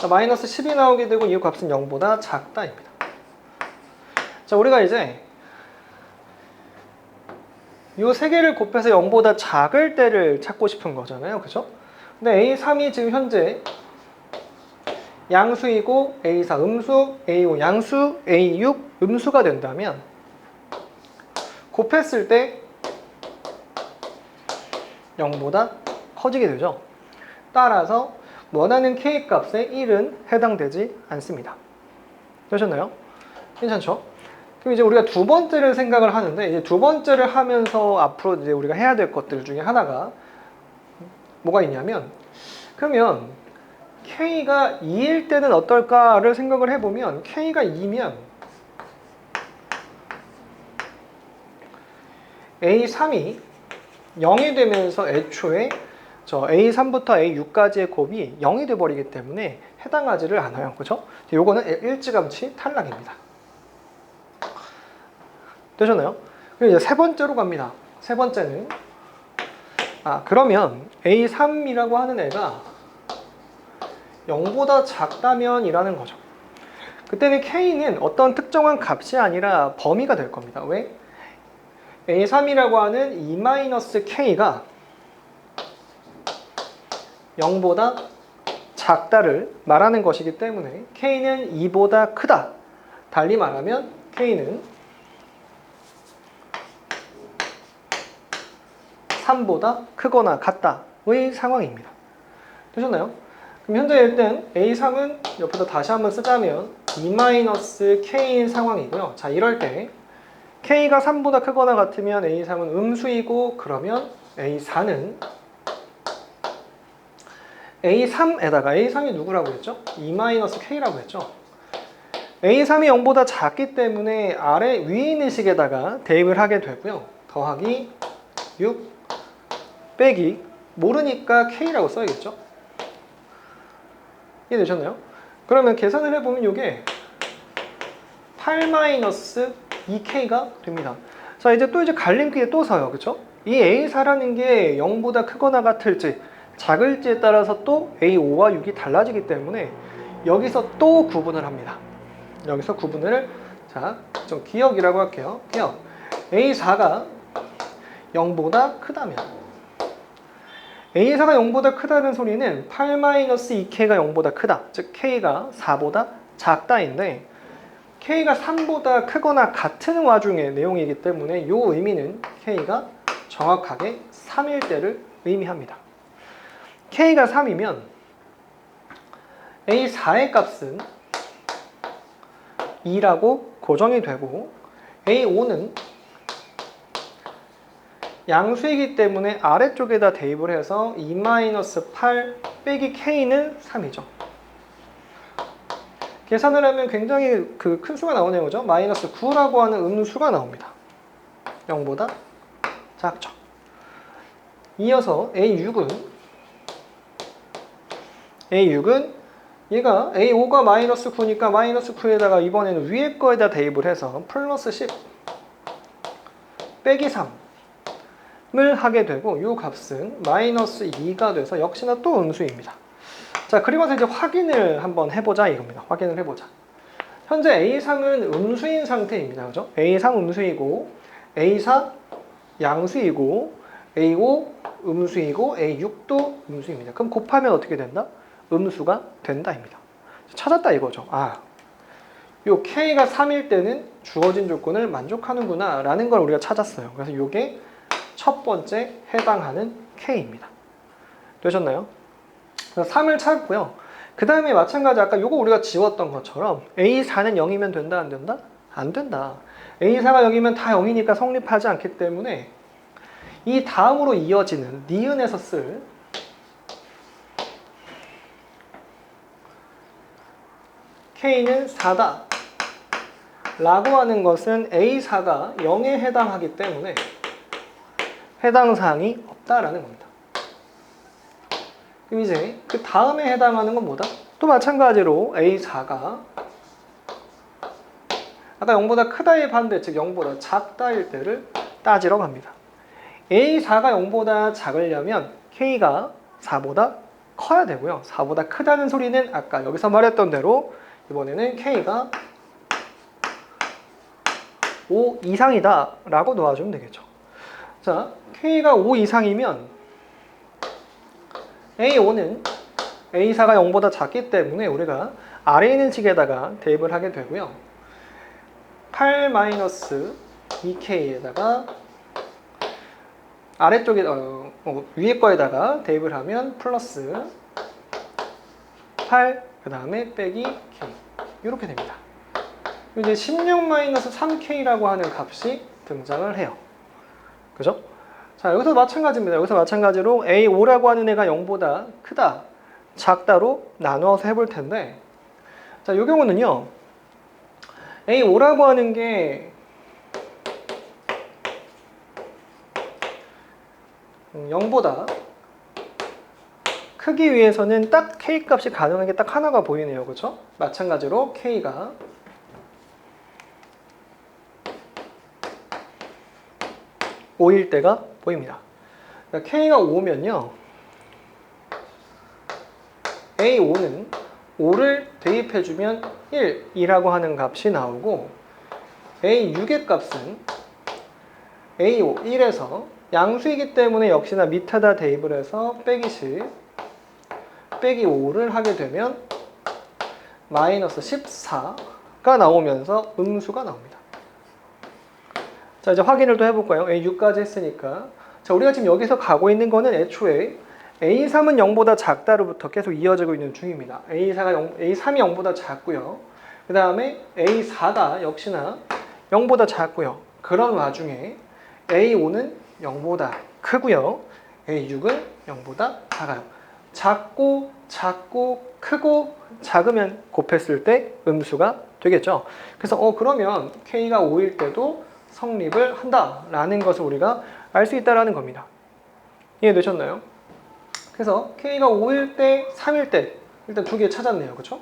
마이너스 10이 나오게 되고 이 값은 0보다 작다입니다. 자, 우리가 이제 이 세 개를 곱해서 0보다 작을 때를 찾고 싶은 거잖아요. 그죠? 근데 A3이 지금 현재 양수이고 A4 음수, A5 양수, A6 음수가 된다면 곱했을 때 0보다 커지게 되죠. 따라서 원하는 K 값에 1은 해당되지 않습니다. 되셨나요? 괜찮죠? 그럼 이제 우리가 두 번째를 생각을 하는데, 이제 두 번째를 하면서 앞으로 이제 우리가 해야 될 것들 중에 하나가 뭐가 있냐면, 그러면 K가 2일 때는 어떨까를 생각을 해보면, K가 2면 A3이 0이 되면서 애초에 저 A3부터 A6까지의 곱이 0이 돼버리기 때문에 해당하지를 않아요. 그죠? 요거는 일찌감치 탈락입니다. 되셨나요? 그리고 이제 세 번째로 갑니다. 세 번째는 그러면 A3이라고 하는 애가 0보다 작다면 이라는 거죠. 그때는 K는 어떤 특정한 값이 아니라 범위가 될 겁니다. 왜? A3이라고 하는 E-K가 0보다 작다를 말하는 것이기 때문에 K는 2보다 크다. 달리 말하면 K는 3보다 크거나 같다의 상황입니다. 되셨나요? 그럼 현재 일단 A3은 옆에다 다시 한번 쓰자면 E-K인 상황이고요. 자, 이럴 때 K가 3보다 크거나 같으면 A3은 음수이고, 그러면 A4는 A3에다가 A3이 누구라고 했죠? E-K라고 했죠. A3이 0보다 작기 때문에 아래 위에 있는 식에다가 대입을 하게 되고요. 더하기 6 빼기 모르니까 K라고 써야겠죠. 이해되셨나요? 그러면 계산을 해보면 이게 8-2K가 됩니다. 자, 이제 또 갈림길에 또 서요. 그쵸? 이 A4라는 게 0보다 크거나 같을지 작을지에 따라서 또 A5와 6이 달라지기 때문에 여기서 또 구분을 합니다. 여기서 구분을, 자, 좀 기억이라고 할게요. 기억. A4가 0보다 크다면, A4가 0보다 크다는 소리는 8-2K가 0보다 크다. 즉 K가 4보다 작다인데, K가 3보다 크거나 같은 와중의 내용이기 때문에 이 의미는 K가 정확하게 3일 때를 의미합니다. K가 3이면 A4의 값은 2라고 고정이 되고, A5는 양수이기 때문에 아래쪽에다 대입을 해서 2-8 빼기 K는 3이죠. 계산을 하면 굉장히 큰 수가 나오네요. 그죠? 마이너스 9라고 하는 음수가 나옵니다. 0보다 작죠. 이어서 A6은 얘가 A5가 마이너스 9니까 마이너스 9에다가 이번에는 위에 거에다 대입을 해서 플러스 10 빼기 3을 하게 되고, 이 값은 마이너스 2가 돼서 역시나 또 음수입니다. 자, 그리고 나서 이제 확인을 한번 해보자 이겁니다. 확인을 해보자. 현재 A3은 음수인 상태입니다. 그죠? A3 음수이고, A4 양수이고, A5 음수이고, A6도 음수입니다. 그럼 곱하면 어떻게 된다? 음수가 된다입니다. 찾았다 이거죠. 요 K가 3일 때는 주어진 조건을 만족하는구나 라는 걸 우리가 찾았어요. 그래서 이게 첫 번째 해당하는 K입니다. 되셨나요? 그래서 3을 찾고요. 그 다음에 마찬가지 아까 요거 우리가 지웠던 것처럼 A4는 0이면 된다 안 된다? 안 된다. A4가 0이면 다 0이니까 성립하지 않기 때문에 이 다음으로 이어지는 니은에서 쓸 K는 4다 라고 하는 것은 A4가 0에 해당하기 때문에 해당 사항이 없다라는 겁니다. 그럼 이제 그 다음에 해당하는 건 뭐다? 또 마찬가지로 A4가 아까 0보다 크다의 반대, 즉 0보다 작다일 때를 따지러 갑니다. A4가 0보다 작으려면 K가 4보다 커야 되고요. 4보다 크다는 소리는 아까 여기서 말했던 대로 이번에는 K가 5 이상이다 라고 놓아주면 되겠죠. 자, K가 5 이상이면 A5는 A4가 0보다 작기 때문에 우리가 아래에 있는 식에다가 대입을 하게 되고요. 8-2K에다가 아래쪽에 위에 거에다가 대입을 하면 플러스 8 그 다음에 빼기 K 이렇게 됩니다. 이제 16-3K라고 하는 값이 등장을 해요. 그죠? 자, 여기서 마찬가지입니다. 여기서 마찬가지로 A5라고 하는 애가 0보다 크다, 작다로 나누어서 해볼 텐데, 자, 이 경우는요, A5라고 하는 게 0보다 크기 위해서는 딱 K 값이 가능한 게 딱 하나가 보이네요. 그렇죠? 마찬가지로 K가 5일 때가 보입니다. 그러니까 K가 5면요, A5는 5를 대입해주면 1이라고 하는 값이 나오고, A6의 값은 A5, 1에서 양수이기 때문에 역시나 밑에다 대입을 해서 빼기 10, 빼기 5를 하게 되면 마이너스 14가 나오면서 음수가 나옵니다. 자, 이제 확인을 또 해볼까요? A6까지 했으니까. 자, 우리가 지금 여기서 가고 있는 거는 애초에 A3은 0보다 작다로부터 계속 이어지고 있는 중입니다. A3이 0보다 작고요. 그 다음에 A4가 역시나 0보다 작고요. 그런 와중에 A5는 0보다 크고요. A6은 0보다 작아요. 작고 크고 작으면 곱했을 때 음수가 되겠죠. 그래서 그러면 K가 5일 때도 성립을 한다라는 것을 우리가 알 수 있다라는 겁니다. 이해되셨나요? 그래서 K가 5일 때, 3일 때 일단 두 개 찾았네요. 그렇죠?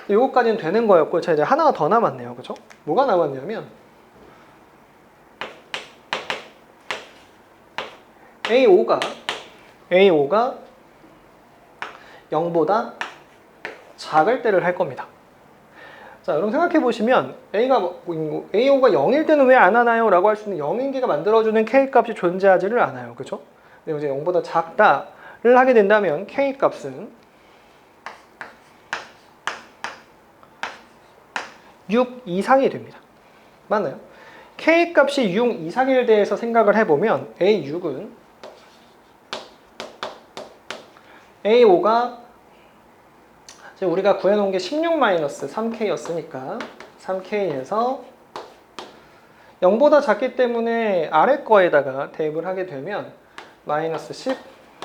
이거까지는 되는 거였고, 자, 이제 하나가 더 남았네요. 그렇죠? 뭐가 남았냐면 A5가 0보다 작을 때를 할 겁니다. 자, 여러분 생각해 보시면 A5가 0일 때는 왜 안 하나요? 라고 할 수 있는 0인계가 만들어주는 K 값이 존재하지를 않아요. 그렇죠? 근데 이제 0보다 작다를 하게 된다면 K 값은 6 이상이 됩니다. 맞나요? K 값이 6 이상일 대해서 생각을 해보면 A6은 A5가 지금 우리가 구해놓은 게 16-3K였으니까 3K에서 0보다 작기 때문에 아래 거에다가 대입을 하게 되면 마이너스 10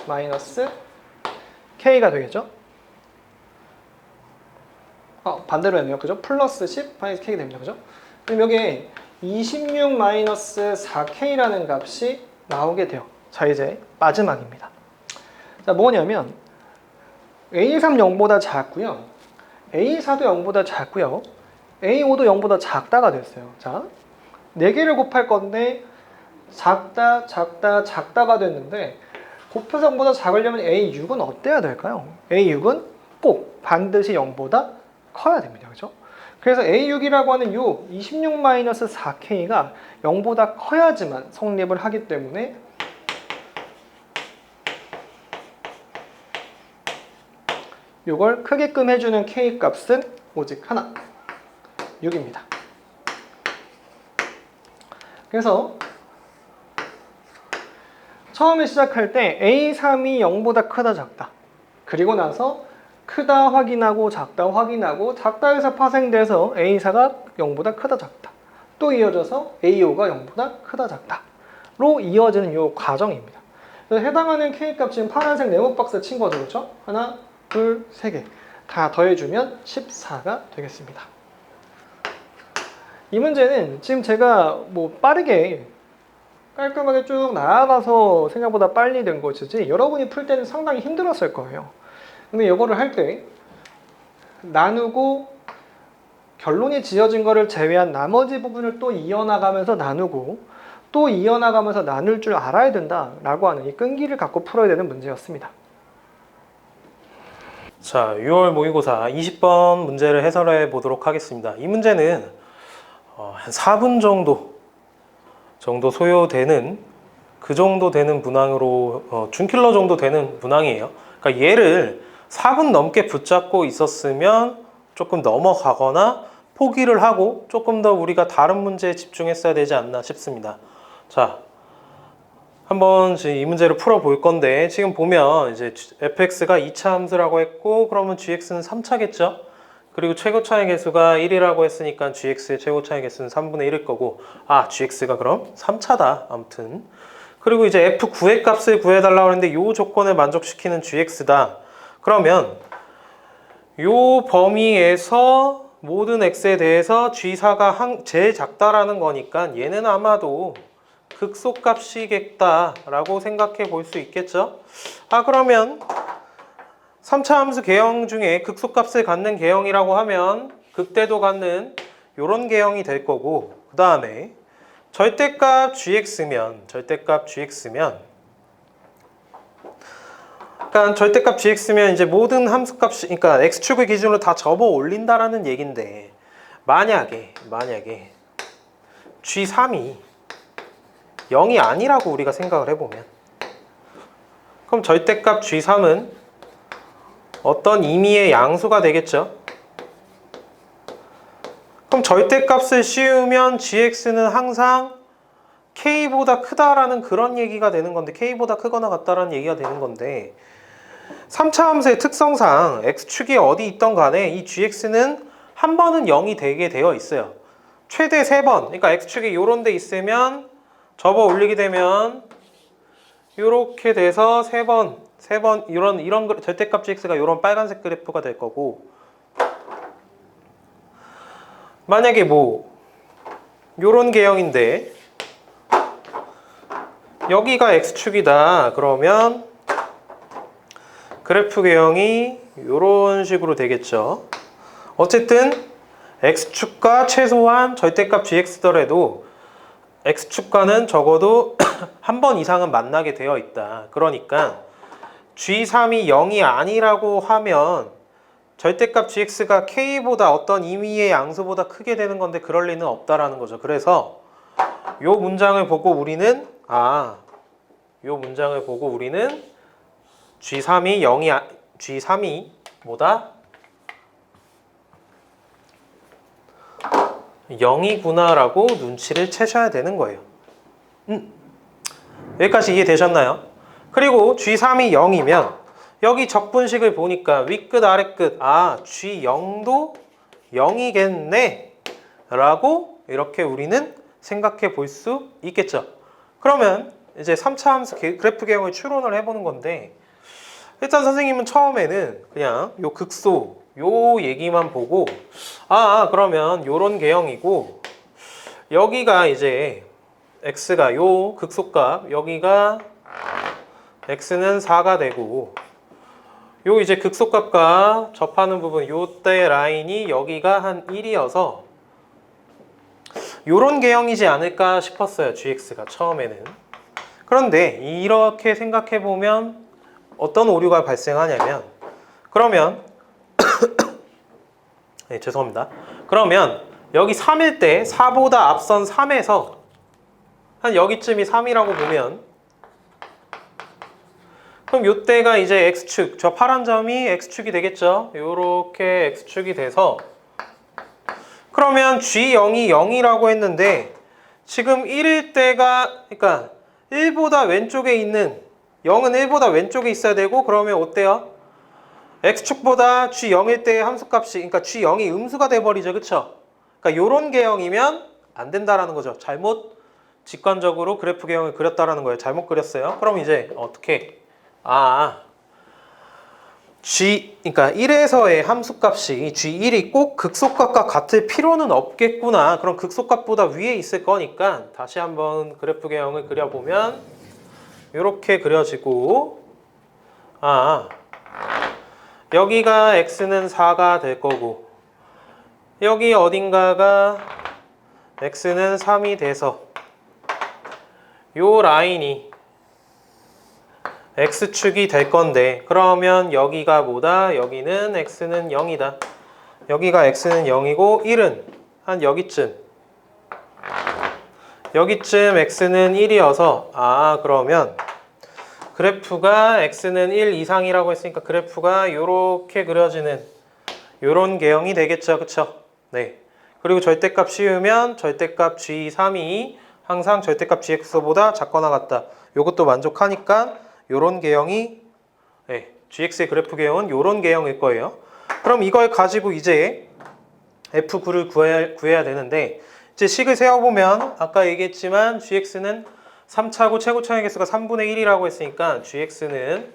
마이너스 K가 되겠죠? 반대로 했네요. 그죠? 플러스 10 마이너스 K가 됩니다. 그죠? 그럼 여기에 26-4K라는 값이 나오게 돼요. 자, 이제 마지막입니다. 자, 뭐냐면 A3 0보다 작고요. A4도 0보다 작고요. A5도 0보다 작다가 됐어요. 자, 4개를 곱할 건데 작다가 됐는데 곱해서 0보다 작으려면 A6은 어때야 될까요? A6은 꼭 반드시 0보다 커야 됩니다. 그렇죠? 그래서 A6이라고 하는 요 26-4K가 0보다 커야지만 성립을 하기 때문에 이걸 크게끔 해주는 K 값은 오직 하나, 6입니다. 그래서 처음에 시작할 때 A3이 0보다 크다 작다, 그리고 나서 크다 확인하고 작다 확인하고 작다에서 파생돼서 A4가 0보다 크다 작다, 또 이어져서 A5가 0보다 크다 작다로 이어지는 이 과정입니다. 그래서 해당하는 K 값 지금 파란색 네모 박스 친 거죠. 그렇죠? 하나, 둘, 세 개 다 더해주면 14가 되겠습니다. 이 문제는 지금 제가 빠르게 깔끔하게 쭉 나아가서 생각보다 빨리 된 것이지 여러분이 풀 때는 상당히 힘들었을 거예요. 근데 이거를 할 때 나누고 결론이 지어진 거를 제외한 나머지 부분을 또 이어나가면서 나누고 또 이어나가면서 나눌 줄 알아야 된다라고 하는 이 끈기를 갖고 풀어야 되는 문제였습니다. 자, 6월 모의고사 20번 문제를 해설해 보도록 하겠습니다. 이 문제는 한 4분 정도 소요되는 그 정도 되는 문항으로 준킬러 정도 되는 문항이에요. 그러니까 얘를 4분 넘게 붙잡고 있었으면 조금 넘어가거나 포기를 하고 조금 더 우리가 다른 문제에 집중했어야 되지 않나 싶습니다. 자, 한번 이 문제를 풀어볼 건데 지금 보면 이제 fx가 2차 함수라고 했고 그러면 gx는 3차겠죠? 그리고 최고차의 개수가 1이라고 했으니까 gx의 최고차의 개수는 3분의 1일 거고 gx가 그럼 3차다 아무튼. 그리고 이제 f9의 값을 구해달라고 했는데 이 조건을 만족시키는 gx다. 그러면 이 범위에서 모든 x에 대해서 g4가 제일 작다라는 거니까 얘는 아마도 극소값이겠다라고 생각해 볼 수 있겠죠? 그러면 3차 함수 개형 중에 극소값을 갖는 개형이라고 하면 극대도 갖는 이런 개형이 될 거고 그 다음에 절대값 gx면 그러니까 절대값 gx면 이제 모든 함수값이 그러니까 x축을 기준으로 다 접어 올린다라는 얘긴데 만약에 g3이 0이 아니라고 우리가 생각을 해보면 그럼 절대값 g3은 어떤 임의의 양수가 되겠죠? 그럼 절대값을 씌우면 gx는 항상 k보다 크다라는 그런 얘기가 되는 건데 k보다 크거나 같다라는 얘기가 되는 건데 3차 함수의 특성상 x축이 어디 있던 간에 이 gx는 한 번은 0이 되게 되어 있어요. 최대 3번 그러니까 x축이 이런 데 있으면 접어 올리게 되면 이렇게 돼서 3번 이런 절대값 gx가 이런 빨간색 그래프가 될 거고 만약에 이런 개형인데 여기가 x축이다 그러면 그래프 개형이 이런 식으로 되겠죠. 어쨌든 x축과 최소한 절대값 gx더라도 x축과는 적어도 한 번 이상은 만나게 되어 있다. 그러니까 g3이 0이 아니라고 하면 절대값 gx가 k보다 어떤 임의의 양수보다 크게 되는 건데 그럴 리는 없다라는 거죠. 그래서 이 문장을 보고 우리는 G3이 뭐다? 0이구나 라고 눈치를 채셔야 되는 거예요. 여기까지 이해되셨나요? 그리고 G3이 0이면 여기 적분식을 보니까 윗끝 아랫끝 G0도 0이겠네 라고 이렇게 우리는 생각해 볼 수 있겠죠. 그러면 이제 3차 함수 그래프 개형을 추론을 해보는 건데 일단 선생님은 처음에는 그냥 요 극소 요 얘기만 보고 그러면 요런 개형이고 여기가 이제 x가 요 극소값 여기가 x는 4가 되고 요 이제 극소값과 접하는 부분 요때 라인이 여기가 한 1이어서 요런 개형이지 않을까 싶었어요. gx가 처음에는. 그런데 이렇게 생각해 보면 어떤 오류가 발생하냐면 그러면 네, 죄송합니다. 그러면 여기 3일 때 4보다 앞선 3에서 한 여기쯤이 3이라고 보면 그럼 요때가 이제 x축 저 파란 점이 x축이 되겠죠. 요렇게 x축이 돼서 그러면 G0이 0이라고 했는데 지금 1일 때가 그러니까 1보다 왼쪽에 있는 0은 1보다 왼쪽에 있어야 되고 그러면 어때요? x축보다 G0일 때의 함수값이 그러니까 G0이 음수가 돼버리죠. 그쵸? 그러니까 요런 개형이면 안 된다라는 거죠. 잘못 직관적으로 그래프 개형을 그렸다라는 거예요. 잘못 그렸어요. 그럼 이제 어떻게? 그러니까 1에서의 함수값이 G1이 꼭 극소값과 같을 필요는 없겠구나. 그럼 극소값보다 위에 있을 거니까 다시 한번 그래프 개형을 그려보면 이렇게 그려지고 여기가 x는 4가 될 거고 여기 어딘가가 x는 3이 돼서 요 라인이 x축이 될 건데, 그러면 여기가 뭐다? 여기는 x는 0이다. 여기가 x는 0이고 1은 한 여기쯤 x는 1이어서 그러면 그래프가 x는 1 이상이라고 했으니까 그래프가 이렇게 그려지는 요런 개형이 되겠죠. 그쵸? 네. 그리고 절대값 씌우면 절대값 g3이 항상 절대값 gx보다 작거나 같다. 요것도 만족하니까 요런 개형이 gx의 그래프 개형은 요런 개형일 거예요. 그럼 이걸 가지고 이제 f9를 구해야 되는데, 이제 식을 세워보면 아까 얘기했지만 gx는 3차고 최고차의 개수가 3분의 1이라고 했으니까 gx는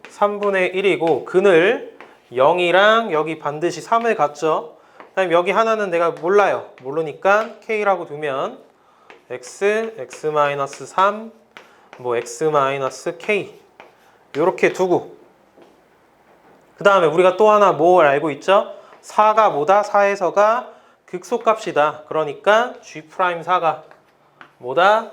3분의 1이고 근을 0이랑 여기 반드시 3을 갖죠. 그다음에 여기 하나는 내가 몰라요. 모르니까 k라고 두면 x, x-3, x-k 이렇게 두고, 그 다음에 우리가 또 하나 뭘 알고 있죠? 4가 뭐다? 4에서가 극소값이다. 그러니까 G'4가 뭐다?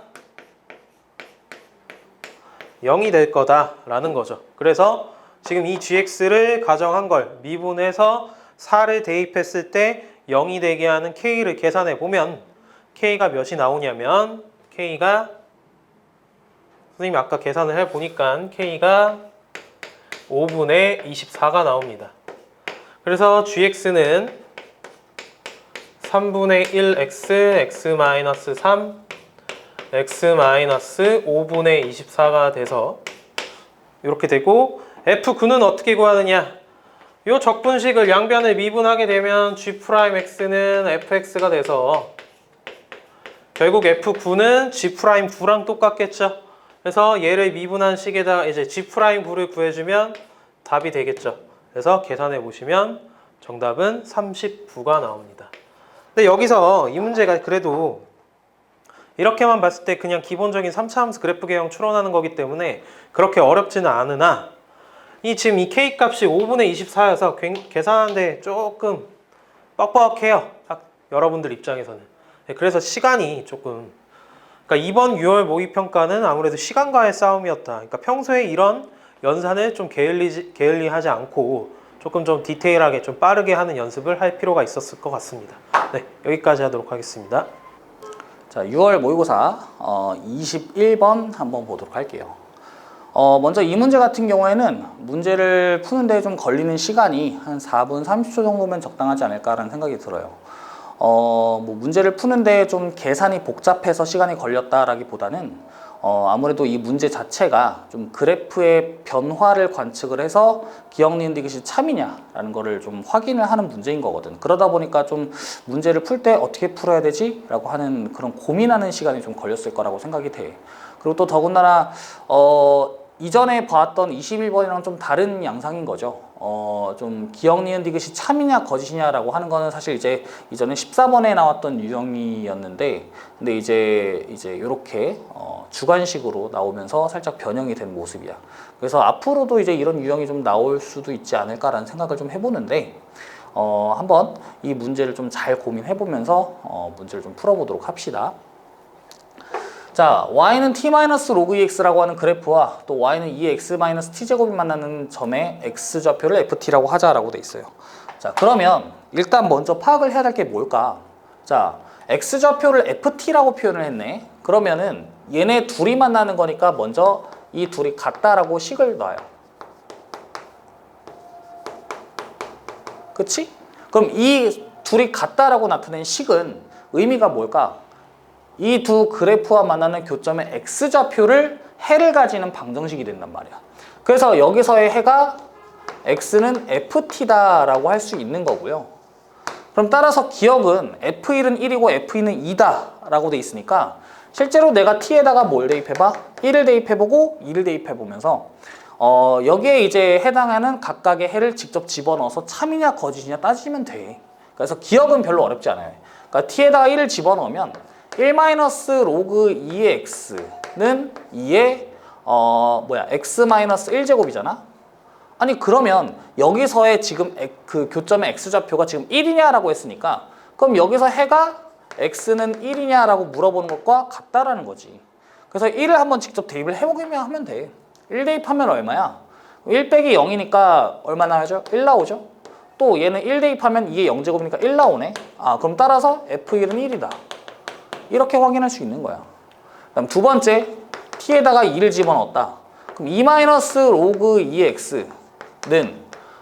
0이 될 거다라는 거죠. 그래서 지금 이 GX를 가정한 걸 미분해서 4를 대입했을 때 0이 되게 하는 K를 계산해 보면 K가 몇이 나오냐면 K가, 선생님이 아까 계산을 해 보니까 K가 5분의 24가 나옵니다. 그래서 GX는 3분의 1x, x-3, x-5분의 24가 돼서 이렇게 되고, F9는 어떻게 구하느냐? 이 적분식을 양변을 미분하게 되면 G'X는 fx가 돼서 결국 F9는 G'9랑 똑같겠죠? 그래서 얘를 미분한 식에다 이제 G'9를 구해주면 답이 되겠죠. 그래서 계산해 보시면 정답은 39가 나옵니다. 근데 여기서 이 문제가 그래도 이렇게만 봤을 때 그냥 기본적인 3차 함수 그래프 개형 추론하는 거기 때문에 그렇게 어렵지는 않으나, 지금 이 k 값이 5분의 24여서 계산하는데 조금 뻑뻑해요. 딱 여러분들 입장에서는. 그래서 시간이 조금, 그러니까 이번 6월 모의평가는 아무래도 시간과의 싸움이었다. 그러니까 평소에 이런 연산을 좀 게을리하지 않고 조금 좀 디테일하게 좀 빠르게 하는 연습을 할 필요가 있었을 것 같습니다. 네, 여기까지 하도록 하겠습니다. 자, 6월 모의고사 21번 한번 보도록 할게요. 먼저 이 문제 같은 경우에는 문제를 푸는데 좀 걸리는 시간이 한 4분 30초 정도면 적당하지 않을까라는 생각이 들어요. 문제를 푸는데 좀 계산이 복잡해서 시간이 걸렸다라기보다는 아무래도 이 문제 자체가 좀 그래프의 변화를 관측을 해서 기억 니은 디귿이 참이냐라는 거를 좀 확인을 하는 문제인 거거든. 그러다 보니까 좀 문제를 풀 때 어떻게 풀어야 되지? 라고 하는 그런 고민하는 시간이 좀 걸렸을 거라고 생각이 돼. 그리고 또 더군다나 이전에 봤던 21번이랑 좀 다른 양상인 거죠. 좀 기억 니은 디귿이 참이냐 거짓이냐라고 하는 거는 사실 이제 이전에 14번에 나왔던 유형이었는데, 근데 이제 이렇게 주관식으로 나오면서 살짝 변형이 된 모습이야. 그래서 앞으로도 이제 이런 유형이 좀 나올 수도 있지 않을까라는 생각을 좀 해보는데, 한번 이 문제를 좀 잘 고민해보면서 문제를 좀 풀어보도록 합시다. 자, y는 t-log 2x라고 하는 그래프와 또 y는 2x-t제곱이 만나는 점의 x좌표를 ft라고 하자라고 돼 있어요. 자, 그러면 일단 먼저 파악을 해야 될 게 뭘까? 자, x좌표를 ft라고 표현을 했네. 그러면은 얘네 둘이 만나는 거니까 먼저 이 둘이 같다라고 식을 놔요. 그치? 그럼 이 둘이 같다라고 나타낸 식은 의미가 뭘까? 이 두 그래프와 만나는 교점의 x좌표를 해를 가지는 방정식이 된단 말이야. 그래서 여기서의 해가 x는 ft다라고 할 수 있는 거고요. 그럼 따라서 기억은 f1은 1이고 f2는 2다 라고 돼 있으니까 실제로 내가 t에다가 뭘 대입해봐? 1을 대입해보고 2를 대입해보면서 여기에 이제 해당하는 각각의 해를 직접 집어넣어서 참이냐 거짓이냐 따지면 돼. 그래서 기억은 별로 어렵지 않아요. 그러니까 t에다가 1을 집어넣으면 1-log 2x는 2의 x-1제곱이잖아. 아니 그러면 여기서의 지금 그 교점의 x좌표가 지금 1이냐라고 했으니까 그럼 여기서 해가 x는 1이냐라고 물어보는 것과 같다라는 거지. 그래서 1을 한번 직접 대입을 해보기만 하면 돼. 1 대입하면 얼마야? 1 빼기 0이니까 얼마 나오죠? 1 나오죠? 또 얘는 1 대입하면 2의 0제곱이니까 1 나오네. 아, 그럼 따라서 F1은 1이다. 이렇게 확인할 수 있는 거야. 그다음 두 번째, t에다가 2를 집어넣었다. 그럼 2 로그 2x는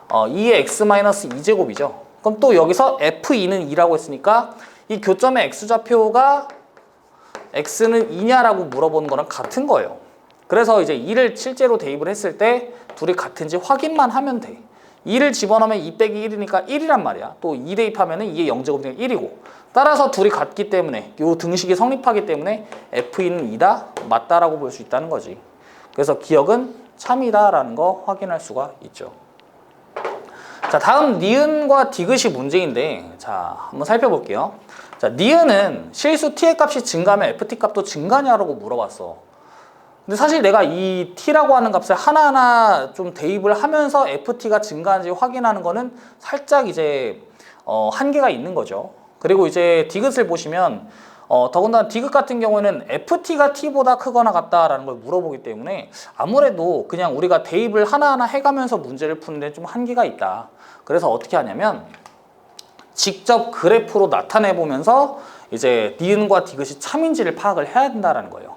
2의 x-2제곱이죠. 그럼 또 여기서 f2는 2라고 했으니까 이 교점의 x좌표가 x는 2냐라고 물어보는 거랑 같은 거예요. 그래서 이제 2를 실제로 대입을 했을 때 둘이 같은지 확인만 하면 돼. 2를 집어넣으면 2 빼기 1이니까 1이란 말이야. 또 2 대입하면 2의 0제곱이니까 1이고. 따라서 둘이 같기 때문에 이 등식이 성립하기 때문에 F는 2다, 맞다라고 볼 수 있다는 거지. 그래서 기억은 참이다라는 거 확인할 수가 있죠. 자, 다음 니은과 디귿이 문제인데, 자, 한번 살펴볼게요. 자, 니은은 실수 t의 값이 증가하면 ft 값도 증가냐라고 물어봤어. 근데 사실 내가 이 t라고 하는 값을 하나하나 좀 대입을 하면서 ft가 증가하는지 확인하는 거는 살짝 이제 한계가 있는 거죠. 그리고 이제 디귿을 보시면 더군다나 디귿 같은 경우에는 ft가 t보다 크거나 같다라는 걸 물어보기 때문에 아무래도 그냥 우리가 대입을 하나하나 해가면서 문제를 푸는데 좀 한계가 있다. 그래서 어떻게 하냐면 직접 그래프로 나타내 보면서 이제 니은과 디귿이 참인지를 파악을 해야 된다는 거예요.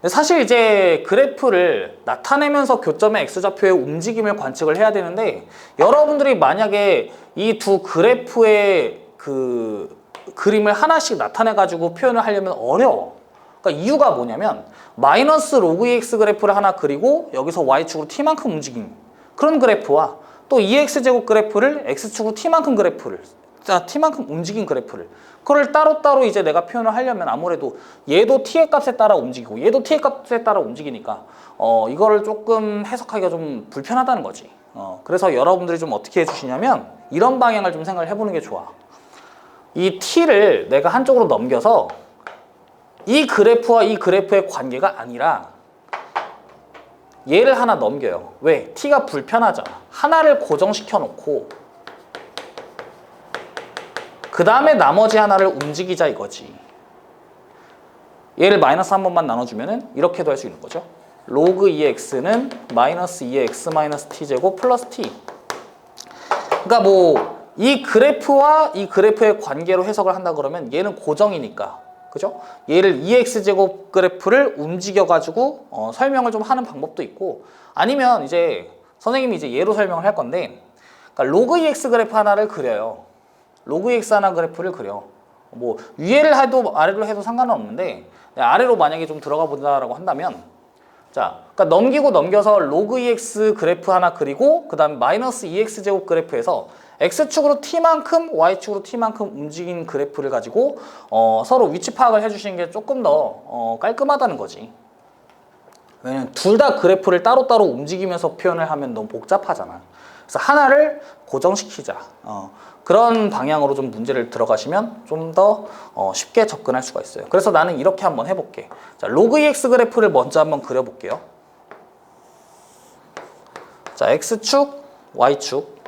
사실 이제 그래프를 나타내면서 교점의 x좌표의 움직임을 관측을 해야 되는데, 여러분들이 만약에 이 두 그래프의 그 그림을 하나씩 나타내 가지고 표현을 하려면 어려워. 그러니까 이유가 뭐냐면 마이너스 로그 2x 그래프를 하나 그리고 여기서 y축으로 t만큼 움직임, 그런 그래프와 또 2x제곱 그래프를 x축으로 t만큼 움직인 그래프를, 그걸 따로따로 이제 내가 표현을 하려면 아무래도 얘도 t의 값에 따라 움직이고 얘도 t의 값에 따라 움직이니까 이거를 조금 해석하기가 좀 불편하다는 거지. 그래서 여러분들이 좀 어떻게 해주시냐면 이런 방향을 좀 생각을 해보는 게 좋아. 이 t를 내가 한쪽으로 넘겨서 이 그래프와 이 그래프의 관계가 아니라 얘를 하나 넘겨요. 왜? t가 불편하잖아. 하나를 고정시켜 놓고 그 다음에 나머지 하나를 움직이자 이거지. 얘를 마이너스 한 번만 나눠주면은 이렇게도 할 수 있는 거죠. 로그 2x는 마이너스 2의 x-t제곱 플러스 t. 그러니까 뭐 이 그래프와 이 그래프의 관계로 해석을 한다 그러면 얘는 고정이니까, 그죠? 얘를 2x제곱 그래프를 움직여가지고 설명을 좀 하는 방법도 있고, 아니면 이제 선생님이 이제 얘로 설명을 할 건데, 그러니까 로그 2x 그래프 하나를 그려요. 로그 2x 하나 그래프를 그려. 뭐 위에를 해도 아래로 해도 상관은 없는데 아래로 만약에 좀 들어가 본다라고 한다면, 자, 그러니까 넘기고 넘겨서 로그 2x 그래프 하나 그리고 그 다음에 마이너스 2x제곱 그래프에서 x축으로 t만큼 y축으로 t만큼 움직인 그래프를 가지고 서로 위치 파악을 해주시는 게 조금 더 깔끔하다는 거지. 왜냐면 둘 다 그래프를 따로따로 움직이면서 표현을 하면 너무 복잡하잖아. 그래서 하나를 고정시키자. 그런 방향으로 좀 문제를 들어가시면 좀 더 쉽게 접근할 수가 있어요. 그래서 나는 이렇게 한번 해볼게. 자, 로그 2x 그래프를 먼저 한번 그려볼게요. 자, x축, y축.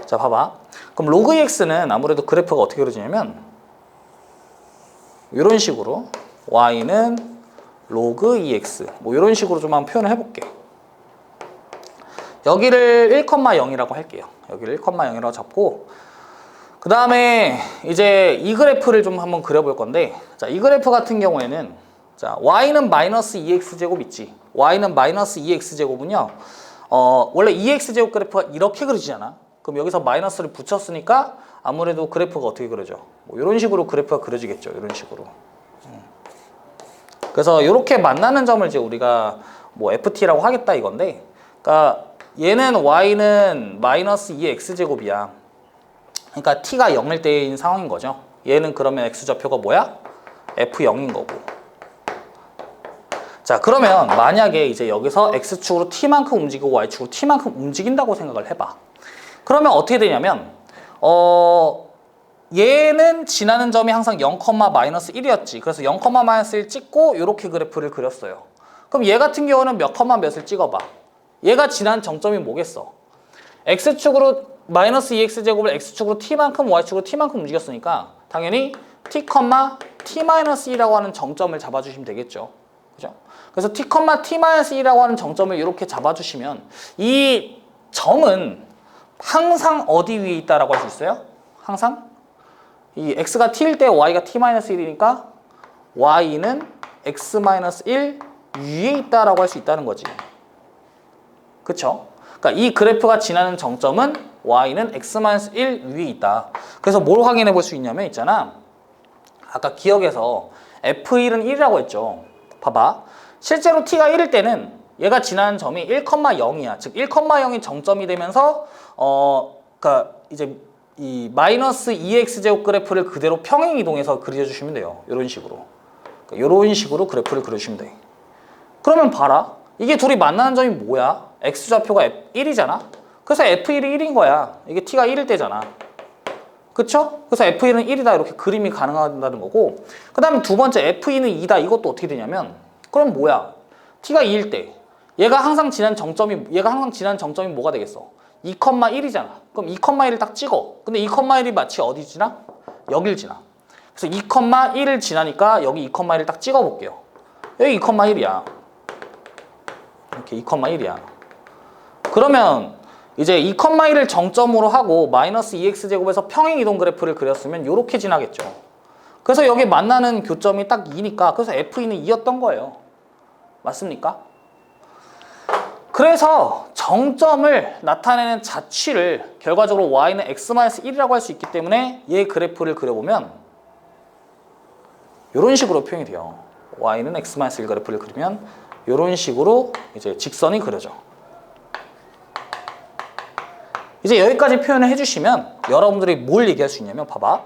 자, 봐봐. 그럼 로그 2x는 아무래도 그래프가 어떻게 그려지냐면 이런 식으로, y는 로그 2x 뭐 이런 식으로 좀 한번 표현을 해볼게. 여기를 1,0이라고 할게요. 여기를 1,0이라고 잡고, 그 다음에 이제 이 그래프를 좀 한번 그려볼 건데, 자, 이 그래프 같은 경우에는 자, y는 마이너스 2x제곱 있지. y는 마이너스 2x제곱은요 원래 2x제곱 그래프가 이렇게 그려지잖아. 그럼 여기서 마이너스를 붙였으니까 아무래도 그래프가 어떻게 그려져? 뭐 이런 식으로 그래프가 그려지겠죠. 이런 식으로. 그래서 이렇게 만나는 점을 이제 우리가 뭐 ft라고 하겠다 이건데, 그러니까 얘는 y는 마이너스 2x제곱이야. 그러니까 t가 0일 때인 상황인 거죠. 얘는 그러면 x좌표가 뭐야? f0인 거고. 자, 그러면 만약에 이제 여기서 x축으로 t만큼 움직이고 y축으로 t만큼 움직인다고 생각을 해봐. 그러면 어떻게 되냐면 얘는 지나는 점이 항상 0, 마이너스 1이었지. 그래서 0, 마이너스 1 찍고 이렇게 그래프를 그렸어요. 그럼 얘 같은 경우는 몇, 몇을 찍어봐. 얘가 지난 정점이 뭐겠어? x축으로 마이너스 2x제곱을 x축으로 t만큼 y축으로 t만큼 움직였으니까 당연히 t, t-2라고 하는 정점을 잡아주시면 되겠죠. 그죠? 그래서 t,t-2라고 하는 정점을 이렇게 잡아주시면 이 점은 항상 어디 위에 있다라고 할 수 있어요? 항상 이 x가 t일 때 y가 t-1이니까 y는 x-1 위에 있다라고 할 수 있다는 거지. 그쵸? 그러니까 이 그래프가 지나는 정점은 y는 x-1 위에 있다. 그래서 뭘 확인해 볼 수 있냐면 있잖아. 아까 기억에서 f1은 1이라고 했죠. 봐봐. 실제로 t가 1일 때는 얘가 지나는 점이 1,0이야. 즉 1,0이 정점이 되면서 그러니까 이제 이 마이너스 2x제곱 그래프를 그대로 평행 이동해서 그려주시면 돼요. 이런 식으로. 그러니까 이런 식으로 그래프를 그려주시면 돼. 그러면 봐라. 이게 둘이 만나는 점이 뭐야? x좌표가 1이잖아. 그래서 f1이 1인 거야. 이게 t가 1일 때잖아. 그쵸? 그래서 f1은 1이다 이렇게 그림이 가능하다는 거고, 그 다음에 두 번째 f2는 2다. 이것도 어떻게 되냐면 그럼 뭐야? t가 2일 때 얘가 항상 지난 정점이 뭐가 되겠어? 2,1이잖아. 그럼 2,1을 딱 찍어. 근데 2,1이 마치 어디 지나? 여길 지나. 그래서 2,1을 지나니까 여기 2,1을 딱 찍어 볼게요. 여기 2,1이야. 이렇게 2,1이야. 그러면 이제 2,1을 정점으로 하고 마이너스 2x제곱에서 평행 이동 그래프를 그렸으면 이렇게 지나겠죠. 그래서 여기 만나는 교점이 딱 2니까 그래서 f2는 2였던 거예요. 맞습니까? 그래서 정점을 나타내는 자취를 결과적으로 y는 x-1이라고 할 수 있기 때문에 얘 그래프를 그려보면 이런 식으로 표현이 돼요. y는 x-1 그래프를 그리면 이런 식으로 이제 직선이 그려져. 이제 여기까지 표현을 해주시면 여러분들이 뭘 얘기할 수 있냐면 봐봐.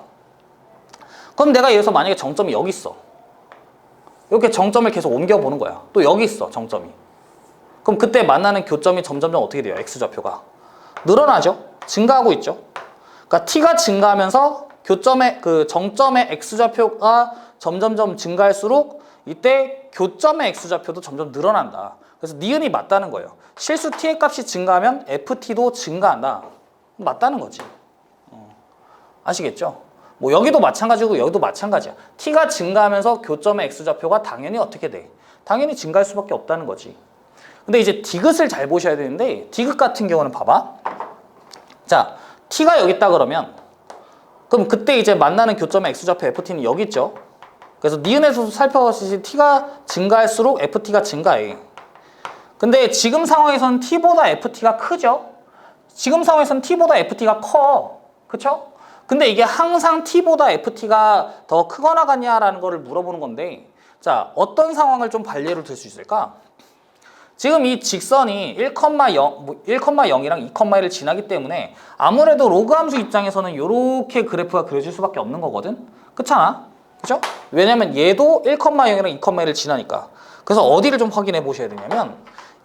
그럼 내가 여기서 만약에 정점이 여기 있어. 이렇게 정점을 계속 옮겨보는 거야. 또 여기 있어 정점이. 그럼 그때 만나는 교점이 점점점 어떻게 돼요? x좌표가 늘어나죠? 증가하고 있죠? 그러니까 t가 증가하면서 교점의 그 정점의 x좌표가 점점점 증가할수록 이때 교점의 x좌표도 점점 늘어난다. 그래서 니은이 맞다는 거예요. 실수 t의 값이 증가하면 ft도 증가한다. 맞다는 거지. 아시겠죠? 뭐 여기도 마찬가지고 여기도 마찬가지야. t가 증가하면서 교점의 x좌표가 당연히 어떻게 돼? 당연히 증가할 수밖에 없다는 거지. 근데 이제 디귿을 잘 보셔야 되는데 디귿 같은 경우는 봐봐. 자, t가 여기 있다 그러면 그럼 그때 이제 만나는 교점의 x좌표 ft는 여기 있죠. 그래서 니은에서도 살펴보시지 t가 증가할수록 ft가 증가해. 근데 지금 상황에서는 t보다 ft가 크죠. 지금 상황에서는 t보다 ft가 커. 그쵸? 근데 이게 항상 t보다 ft가 더 크거나 같냐라는 거를 물어보는 건데, 자, 어떤 상황을 좀 관례로 들 수 있을까? 지금 이 직선이 1,0이랑 2,1을 지나기 때문에 아무래도 로그 함수 입장에서는 이렇게 그래프가 그려질 수밖에 없는 거거든? 그렇잖아? 그죠? 왜냐면 얘도 1,0이랑 2,1을 지나니까. 그래서 어디를 좀 확인해 보셔야 되냐면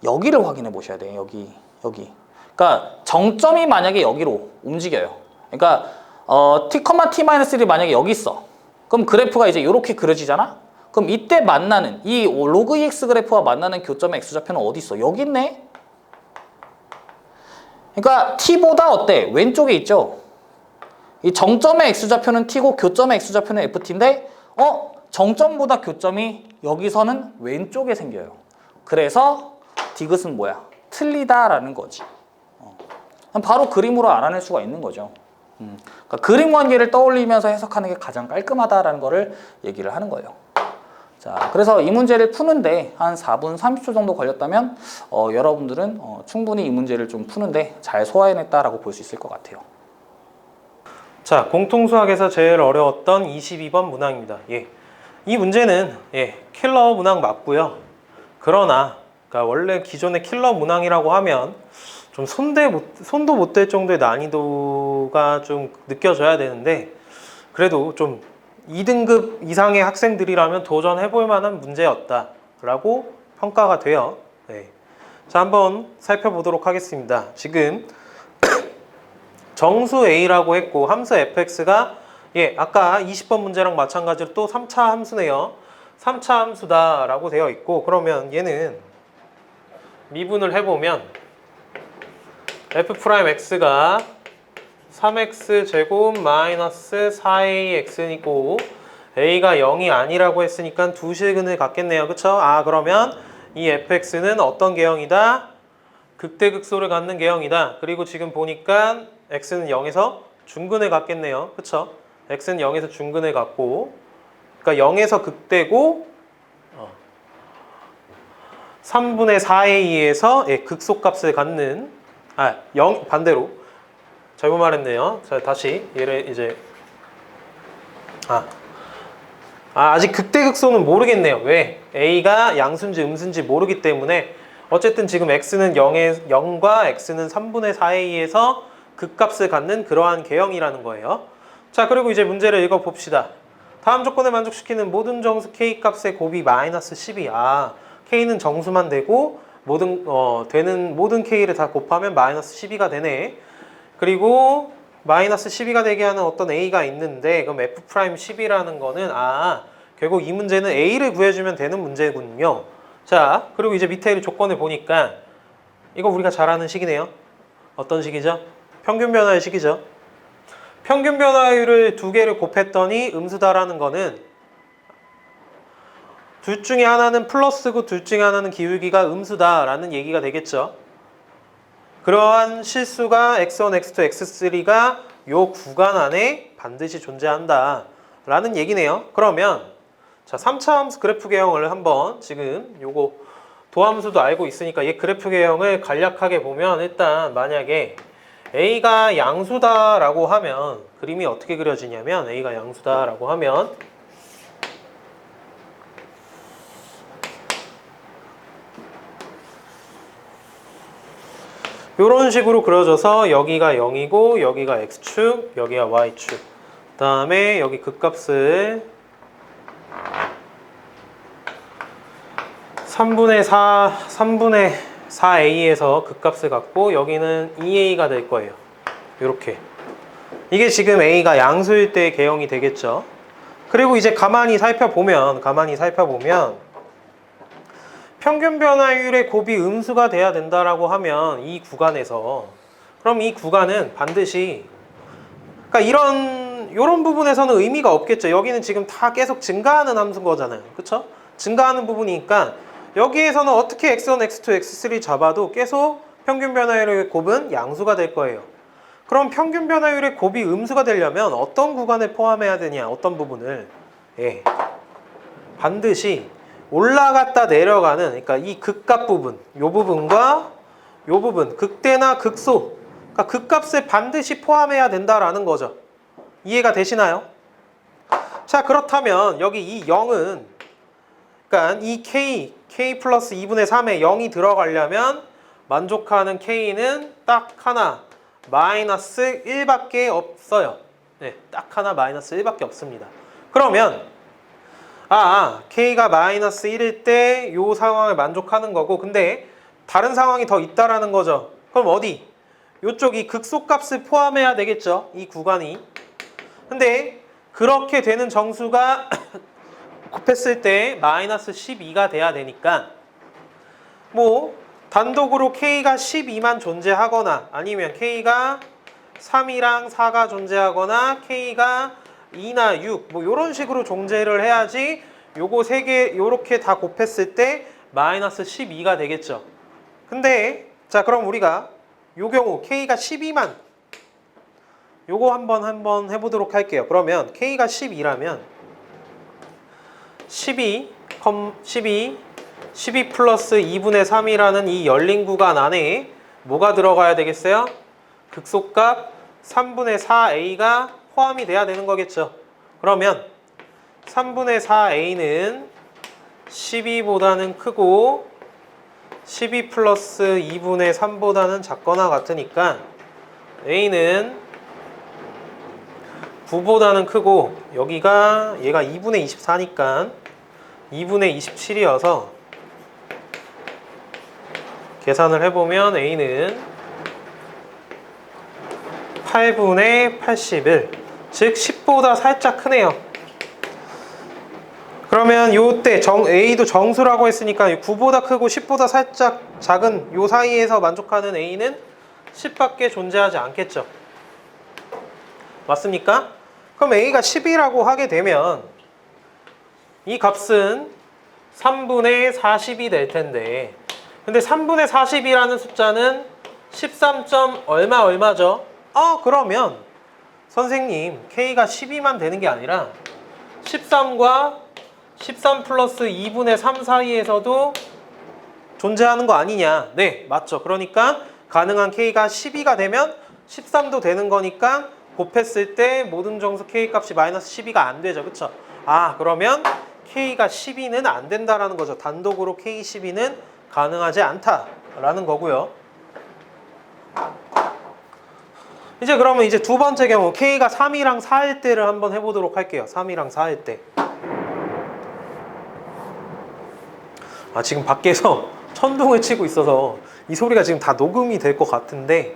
여기를 확인해 보셔야 돼. 여기. 그러니까 정점이 만약에 여기로 움직여요. 그러니까 t,t-1이 만약에 여기 있어. 그럼 그래프가 이제 이렇게 그려지잖아? 그럼 이때 만나는 이 로그 EX 그래프와 만나는 교점의 x좌표는 어디 있어? 여기 있네? 그러니까 t보다 어때? 왼쪽에 있죠? 이 정점의 x좌표는 t고 교점의 x좌표는 ft인데 정점보다 교점이 여기서는 왼쪽에 생겨요. 그래서 디귿은 뭐야? 틀리다라는 거지. 바로 그림으로 알아낼 수가 있는 거죠. 그러니까 그림 관계를 떠올리면서 해석하는 게 가장 깔끔하다라는 거를 얘기를 하는 거예요. 자, 그래서 이 문제를 푸는데 한 4분 30초 정도 걸렸다면 여러분들은 충분히 이 문제를 좀 푸는데 잘 소화해냈다라고 볼 수 있을 것 같아요. 자, 공통수학에서 제일 어려웠던 22번 문항입니다. 예. 이 문제는 킬러 문항 맞고요. 그러나 그러니까 원래 기존의 킬러 문항이라고 하면 좀 손도 못 댈 정도의 난이도가 좀 느껴져야 되는데 그래도 좀 2등급 이상의 학생들이라면 도전해볼 만한 문제였다라고 평가가 돼요. 네. 자, 한번 살펴보도록 하겠습니다. 지금 정수 A라고 했고 함수 fx가 아까 20번 문제랑 마찬가지로 또 3차 함수네요. 3차 함수다라고 되어 있고 그러면 얘는 미분을 해보면 f'x가 3x 제곱 마이너스 4ax이고 a가 0이 아니라고 했으니까 두 실근을 갖겠네요. 그쵸? 아, 그러면 이 fx는 어떤 계형이다? 극대극소를 갖는 계형이다. 그리고 지금 보니까 x는 0에서 중근을 갖겠네요. 그쵸? x는 0에서 중근을 갖고, 그러니까 0에서 극대고 3분의 4a에서 극소값을 갖는, 0 반대로 잘못 말했네요. 자, 다시 얘를 이제 아직 극대극소는 모르겠네요. 왜? a가 양수인지 음수인지 모르기 때문에 어쨌든 지금 x는 0과 x는 3분의 4a에서 극값을 갖는 그러한 계형이라는 거예요. 자, 그리고 이제 문제를 읽어봅시다. 다음 조건을 만족시키는 모든 정수 k 값의 곱이 마이너스 12. k는 정수만 되고 되는 모든 k를 다 곱하면 마이너스 12가 되네. 그리고 마이너스 12가 되게 하는 어떤 a가 있는데, 그럼 f'10이라는 거는 결국 이 문제는 a를 구해주면 되는 문제군요. 자, 그리고 이제 밑에 조건을 보니까 이거 우리가 잘 아는 식이네요. 어떤 식이죠? 평균 변화의 식이죠. 평균 변화율을 두 개를 곱했더니 음수다라는 거는 둘 중에 하나는 플러스고 둘 중에 하나는 기울기가 음수다라는 얘기가 되겠죠. 그러한 실수가 x1, x2, x3가 요 구간 안에 반드시 존재한다 라는 얘기네요. 그러면 자, 3차 함수 그래프 계형을 한번, 지금 요거 도함수도 알고 있으니까 이 그래프 계형을 간략하게 보면, 일단 만약에 a가 양수다라고 하면 그림이 어떻게 그려지냐면, a가 양수다라고 하면 이런 식으로 그려져서 여기가 0이고 여기가 x축, 여기가 y축, 그 다음에 여기 극값을 3분의 4a에서 극값을 갖고 여기는 2a가 될 거예요. 이렇게. 이게 지금 a가 양수일 때 계형이 되겠죠. 그리고 이제 가만히 살펴보면 평균 변화율의 곱이 음수가 돼야 된다라고 하면 이 구간에서, 그럼 이 구간은 반드시, 그러니까 이런 부분에서는 의미가 없겠죠. 여기는 지금 다 계속 증가하는 함수인 거잖아요. 그쵸? 증가하는 부분이니까 여기에서는 어떻게 x1, x2, x3 잡아도 계속 평균 변화율의 곱은 양수가 될 거예요. 그럼 평균 변화율의 곱이 음수가 되려면 어떤 구간을 포함해야 되냐, 어떤 부분을? 반드시 올라갔다 내려가는, 그러니까 이 극값 부분, 요 부분과 요 부분, 극대나 극소, 그러니까 극값을 반드시 포함해야 된다라는 거죠. 이해가 되시나요? 자, 그렇다면 여기 이 0은, 그러니까 이 k 플러스 2분의 3에 0이 들어가려면 만족하는 k는 딱 하나, 마이너스 1밖에 없어요. 네, 딱 하나 마이너스 1밖에 없습니다. 그러면 k가 마이너스 1일 때 이 상황을 만족하는 거고, 근데 다른 상황이 더 있다라는 거죠. 그럼 어디? 요쪽이 극소값을 포함해야 되겠죠, 이 구간이. 근데 그렇게 되는 정수가 곱했을 때 마이너스 12가 돼야 되니까, 뭐 단독으로 k가 12만 존재하거나, 아니면 k가 3이랑 4가 존재하거나 k가 2나 6, 뭐 이런 식으로 존재를 해야지 요거 세 개 요렇게 다 곱했을 때 마이너스 12가 되겠죠. 근데 자, 그럼 우리가 요 경우 k가 12만, 요거 한번 해보도록 할게요. 그러면 k가 12라면 12 플러스 2분의 3이라는 이 열린 구간 안에 뭐가 들어가야 되겠어요? 극소값 3분의 4a가 포함이 돼야 되는 거겠죠. 그러면 3분의 4a는 12보다는 크고 12 플러스 2분의 3보다는 작거나 같으니까 a는 9보다는 크고, 여기가 얘가 2분의 24니까 2분의 27이어서 계산을 해보면 a는 8분의 81, 즉 10보다 살짝 크네요. 그러면 요때 a도 정수라고 했으니까 9보다 크고 10보다 살짝 작은 요 사이에서 만족하는 a는 10밖에 존재하지 않겠죠. 맞습니까? 그럼 a가 10이라고 하게 되면 이 값은 3분의 40이 될 텐데, 근데 3분의 40이라는 숫자는 13. 얼마죠? 그러면 선생님 K가 12만 되는 게 아니라 13과 13 플러스 2분의 3 사이에서도 존재하는 거 아니냐? 네, 맞죠. 그러니까 가능한 K가 12가 되면 13도 되는 거니까 곱했을 때 모든 정수 K 값이 마이너스 12가 안 되죠. 그쵸? 그러면 K가 12는 안 된다라는 거죠. 단독으로 K 12는 가능하지 않다라는 거고요. 이제 그러면 이제 두 번째 경우 K가 3이랑 4일 때를 한번 해보도록 할게요. 3이랑 4일 때. 지금 밖에서 천둥을 치고 있어서 이 소리가 지금 다 녹음이 될 것 같은데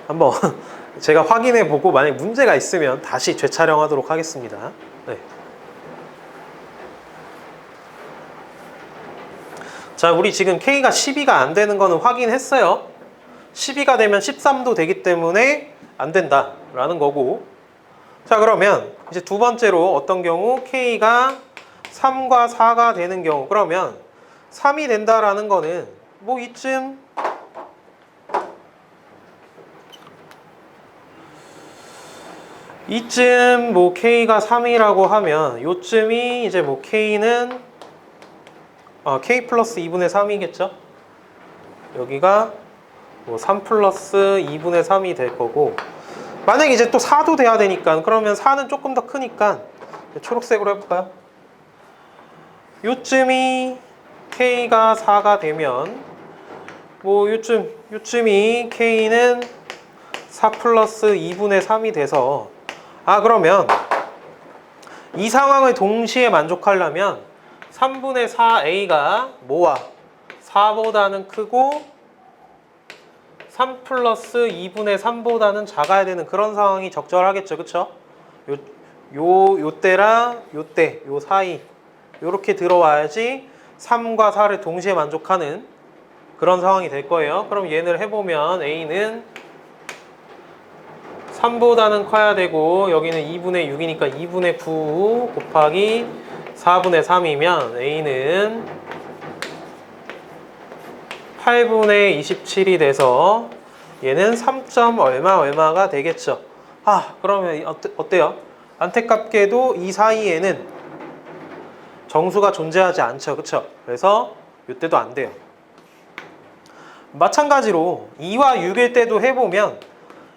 한번 제가 확인해 보고 만약 문제가 있으면 다시 재촬영하도록 하겠습니다. 네. 자, 우리 지금 K가 12가 안 되는 거는 확인했어요. 12가 되면 13도 되기 때문에 안 된다라는 거고. 자, 그러면 이제 두 번째로 어떤 경우 K가 3과 4가 되는 경우, 그러면 3이 된다라는 거는 뭐 이쯤 뭐 K가 3이라고 하면 요쯤이 이제 뭐 K는 K 플러스 2분의 3이겠죠? 여기가 뭐 3 플러스 2분의 3이 될 거고, 만약에 이제 또 4도 돼야 되니까 그러면 4는 조금 더 크니까 초록색으로 해볼까요? 요쯤이 K가 4가 되면 뭐 요쯤이 K는 4 플러스 2분의 3이 돼서 그러면 이 상황을 동시에 만족하려면 3분의 4A가 뭐와 4보다는 크고 3 플러스 2분의 3보다는 작아야 되는 그런 상황이 적절하겠죠. 그쵸? 요때랑 요때, 요 사이 요렇게 들어와야지 3과 4를 동시에 만족하는 그런 상황이 될 거예요. 그럼 얘를 해보면 A는 3보다는 커야 되고 여기는 2분의 6이니까 2분의 9 곱하기 4분의 3이면 A는 8분의 27이 돼서 얘는 3. 얼마가 되겠죠. 그러면 어때요? 안타깝게도 이 사이에는 정수가 존재하지 않죠. 그쵸? 그래서 이때도 안 돼요. 마찬가지로 2와 6일 때도 해보면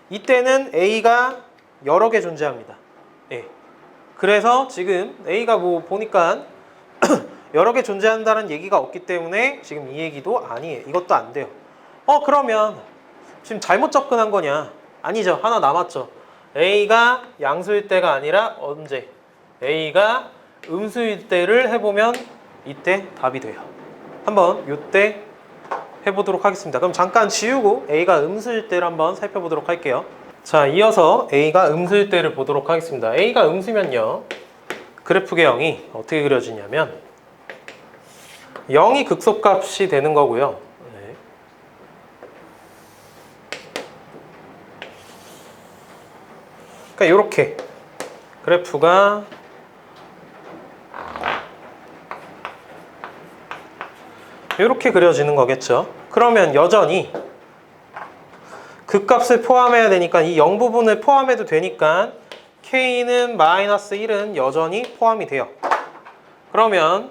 이때는 A가 여러 개 존재합니다. 예. 그래서 지금 A가 뭐 보니까 여러 개 존재한다는 얘기가 없기 때문에 지금 이 얘기도 아니에요. 이것도 안 돼요. 그러면 지금 잘못 접근한 거냐? 아니죠. 하나 남았죠. A가 양수일 때가 아니라 언제? A가 음수일 때를 해보면 이때 답이 돼요. 한번 이때 해보도록 하겠습니다. 그럼 잠깐 지우고 A가 음수일 때를 한번 살펴보도록 할게요. 자, 이어서 A가 음수일 때를 보도록 하겠습니다. A가 음수면요, 그래프 개형이 어떻게 그려지냐면 0이 극소값이 되는 거고요. 네. 그러니까 이렇게 그래프가 이렇게 그려지는 거겠죠. 그러면 여전히 극값을 포함해야 되니까 이 0 부분을 포함해도 되니까 K는 마이너스 1은 여전히 포함이 돼요. 그러면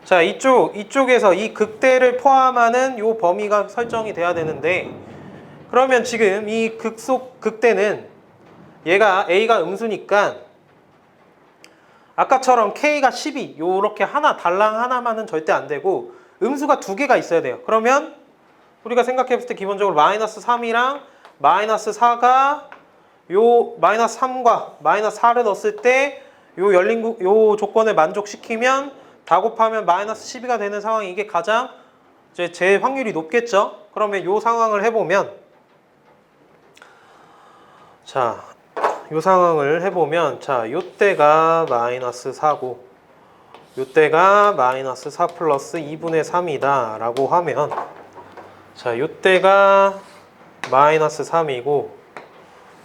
자, 이쪽에서 이 극대를 포함하는 요 범위가 설정이 돼야 되는데, 그러면 지금 이 극대는 얘가 A가 음수니까 아까처럼 K가 12 요렇게 달랑 하나만은 절대 안 되고 음수가 두 개가 있어야 돼요. 그러면 우리가 생각해봤을 때 기본적으로 마이너스 3이랑 마이너스 4가 요 마이너스 3과 마이너스 4를 넣었을 때 요 조건을 만족시키면 다 곱하면 마이너스 12가 되는 상황이 이게 가장 제일 확률이 높겠죠. 그러면 요 상황을 해보면, 자, 요 상황을 해보면, 자, 요때가 마이너스 4고 요때가 마이너스 4 플러스 2분의 3이다 라고 하면, 자, 요때가 마이너스 3이고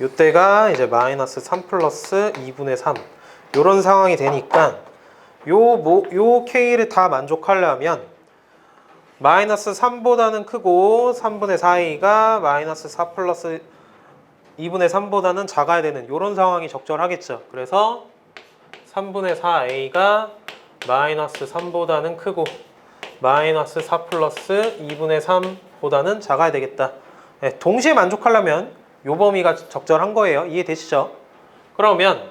요때가 이제 마이너스 3 플러스 2분의 3 요런 상황이 되니까 요 K를 다 만족하려면 마이너스 3보다는 크고 3분의 4A가 마이너스 4 플러스 2분의 3보다는 작아야 되는 요런 상황이 적절하겠죠. 그래서 3분의 4A가 마이너스 3보다는 크고 마이너스 4 플러스 2분의 3보다는 작아야 되겠다. 네, 동시에 만족하려면 요 범위가 적절한 거예요. 이해되시죠? 그러면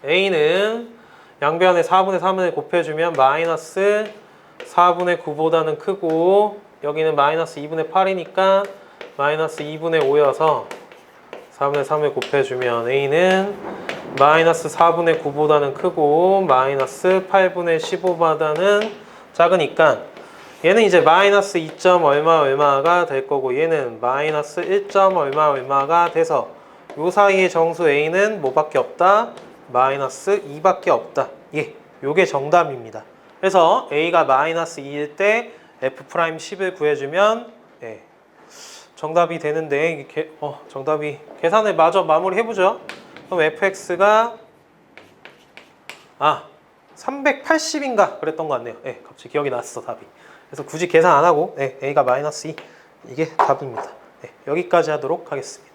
A는 양변에 4분의 3을 곱해주면 마이너스 4분의 9보다는 크고 여기는 마이너스 2분의 8이니까 마이너스 2분의 5여서 4분의 3을 곱해주면 A는 마이너스 4분의 9보다는 크고 마이너스 8분의 15보다는 작으니까 얘는 이제 마이너스 2. 얼마가 될 거고 얘는 마이너스 1. 얼마가 돼서 요 사이의 정수 A는 뭐밖에 없다? 마이너스 2밖에 없다. 예, 요게 정답입니다. 그래서 A가 마이너스 2일 때 F'10을 구해주면 예, 정답이 되는데 정답이 계산을 마저 마무리해보죠. 그럼 fx가 380인가 그랬던 것 같네요. 예, 갑자기 기억이 났어 답이. 그래서 굳이 계산 안 하고 A가 마이너스 2 이게 답입니다. 예, 여기까지 하도록 하겠습니다.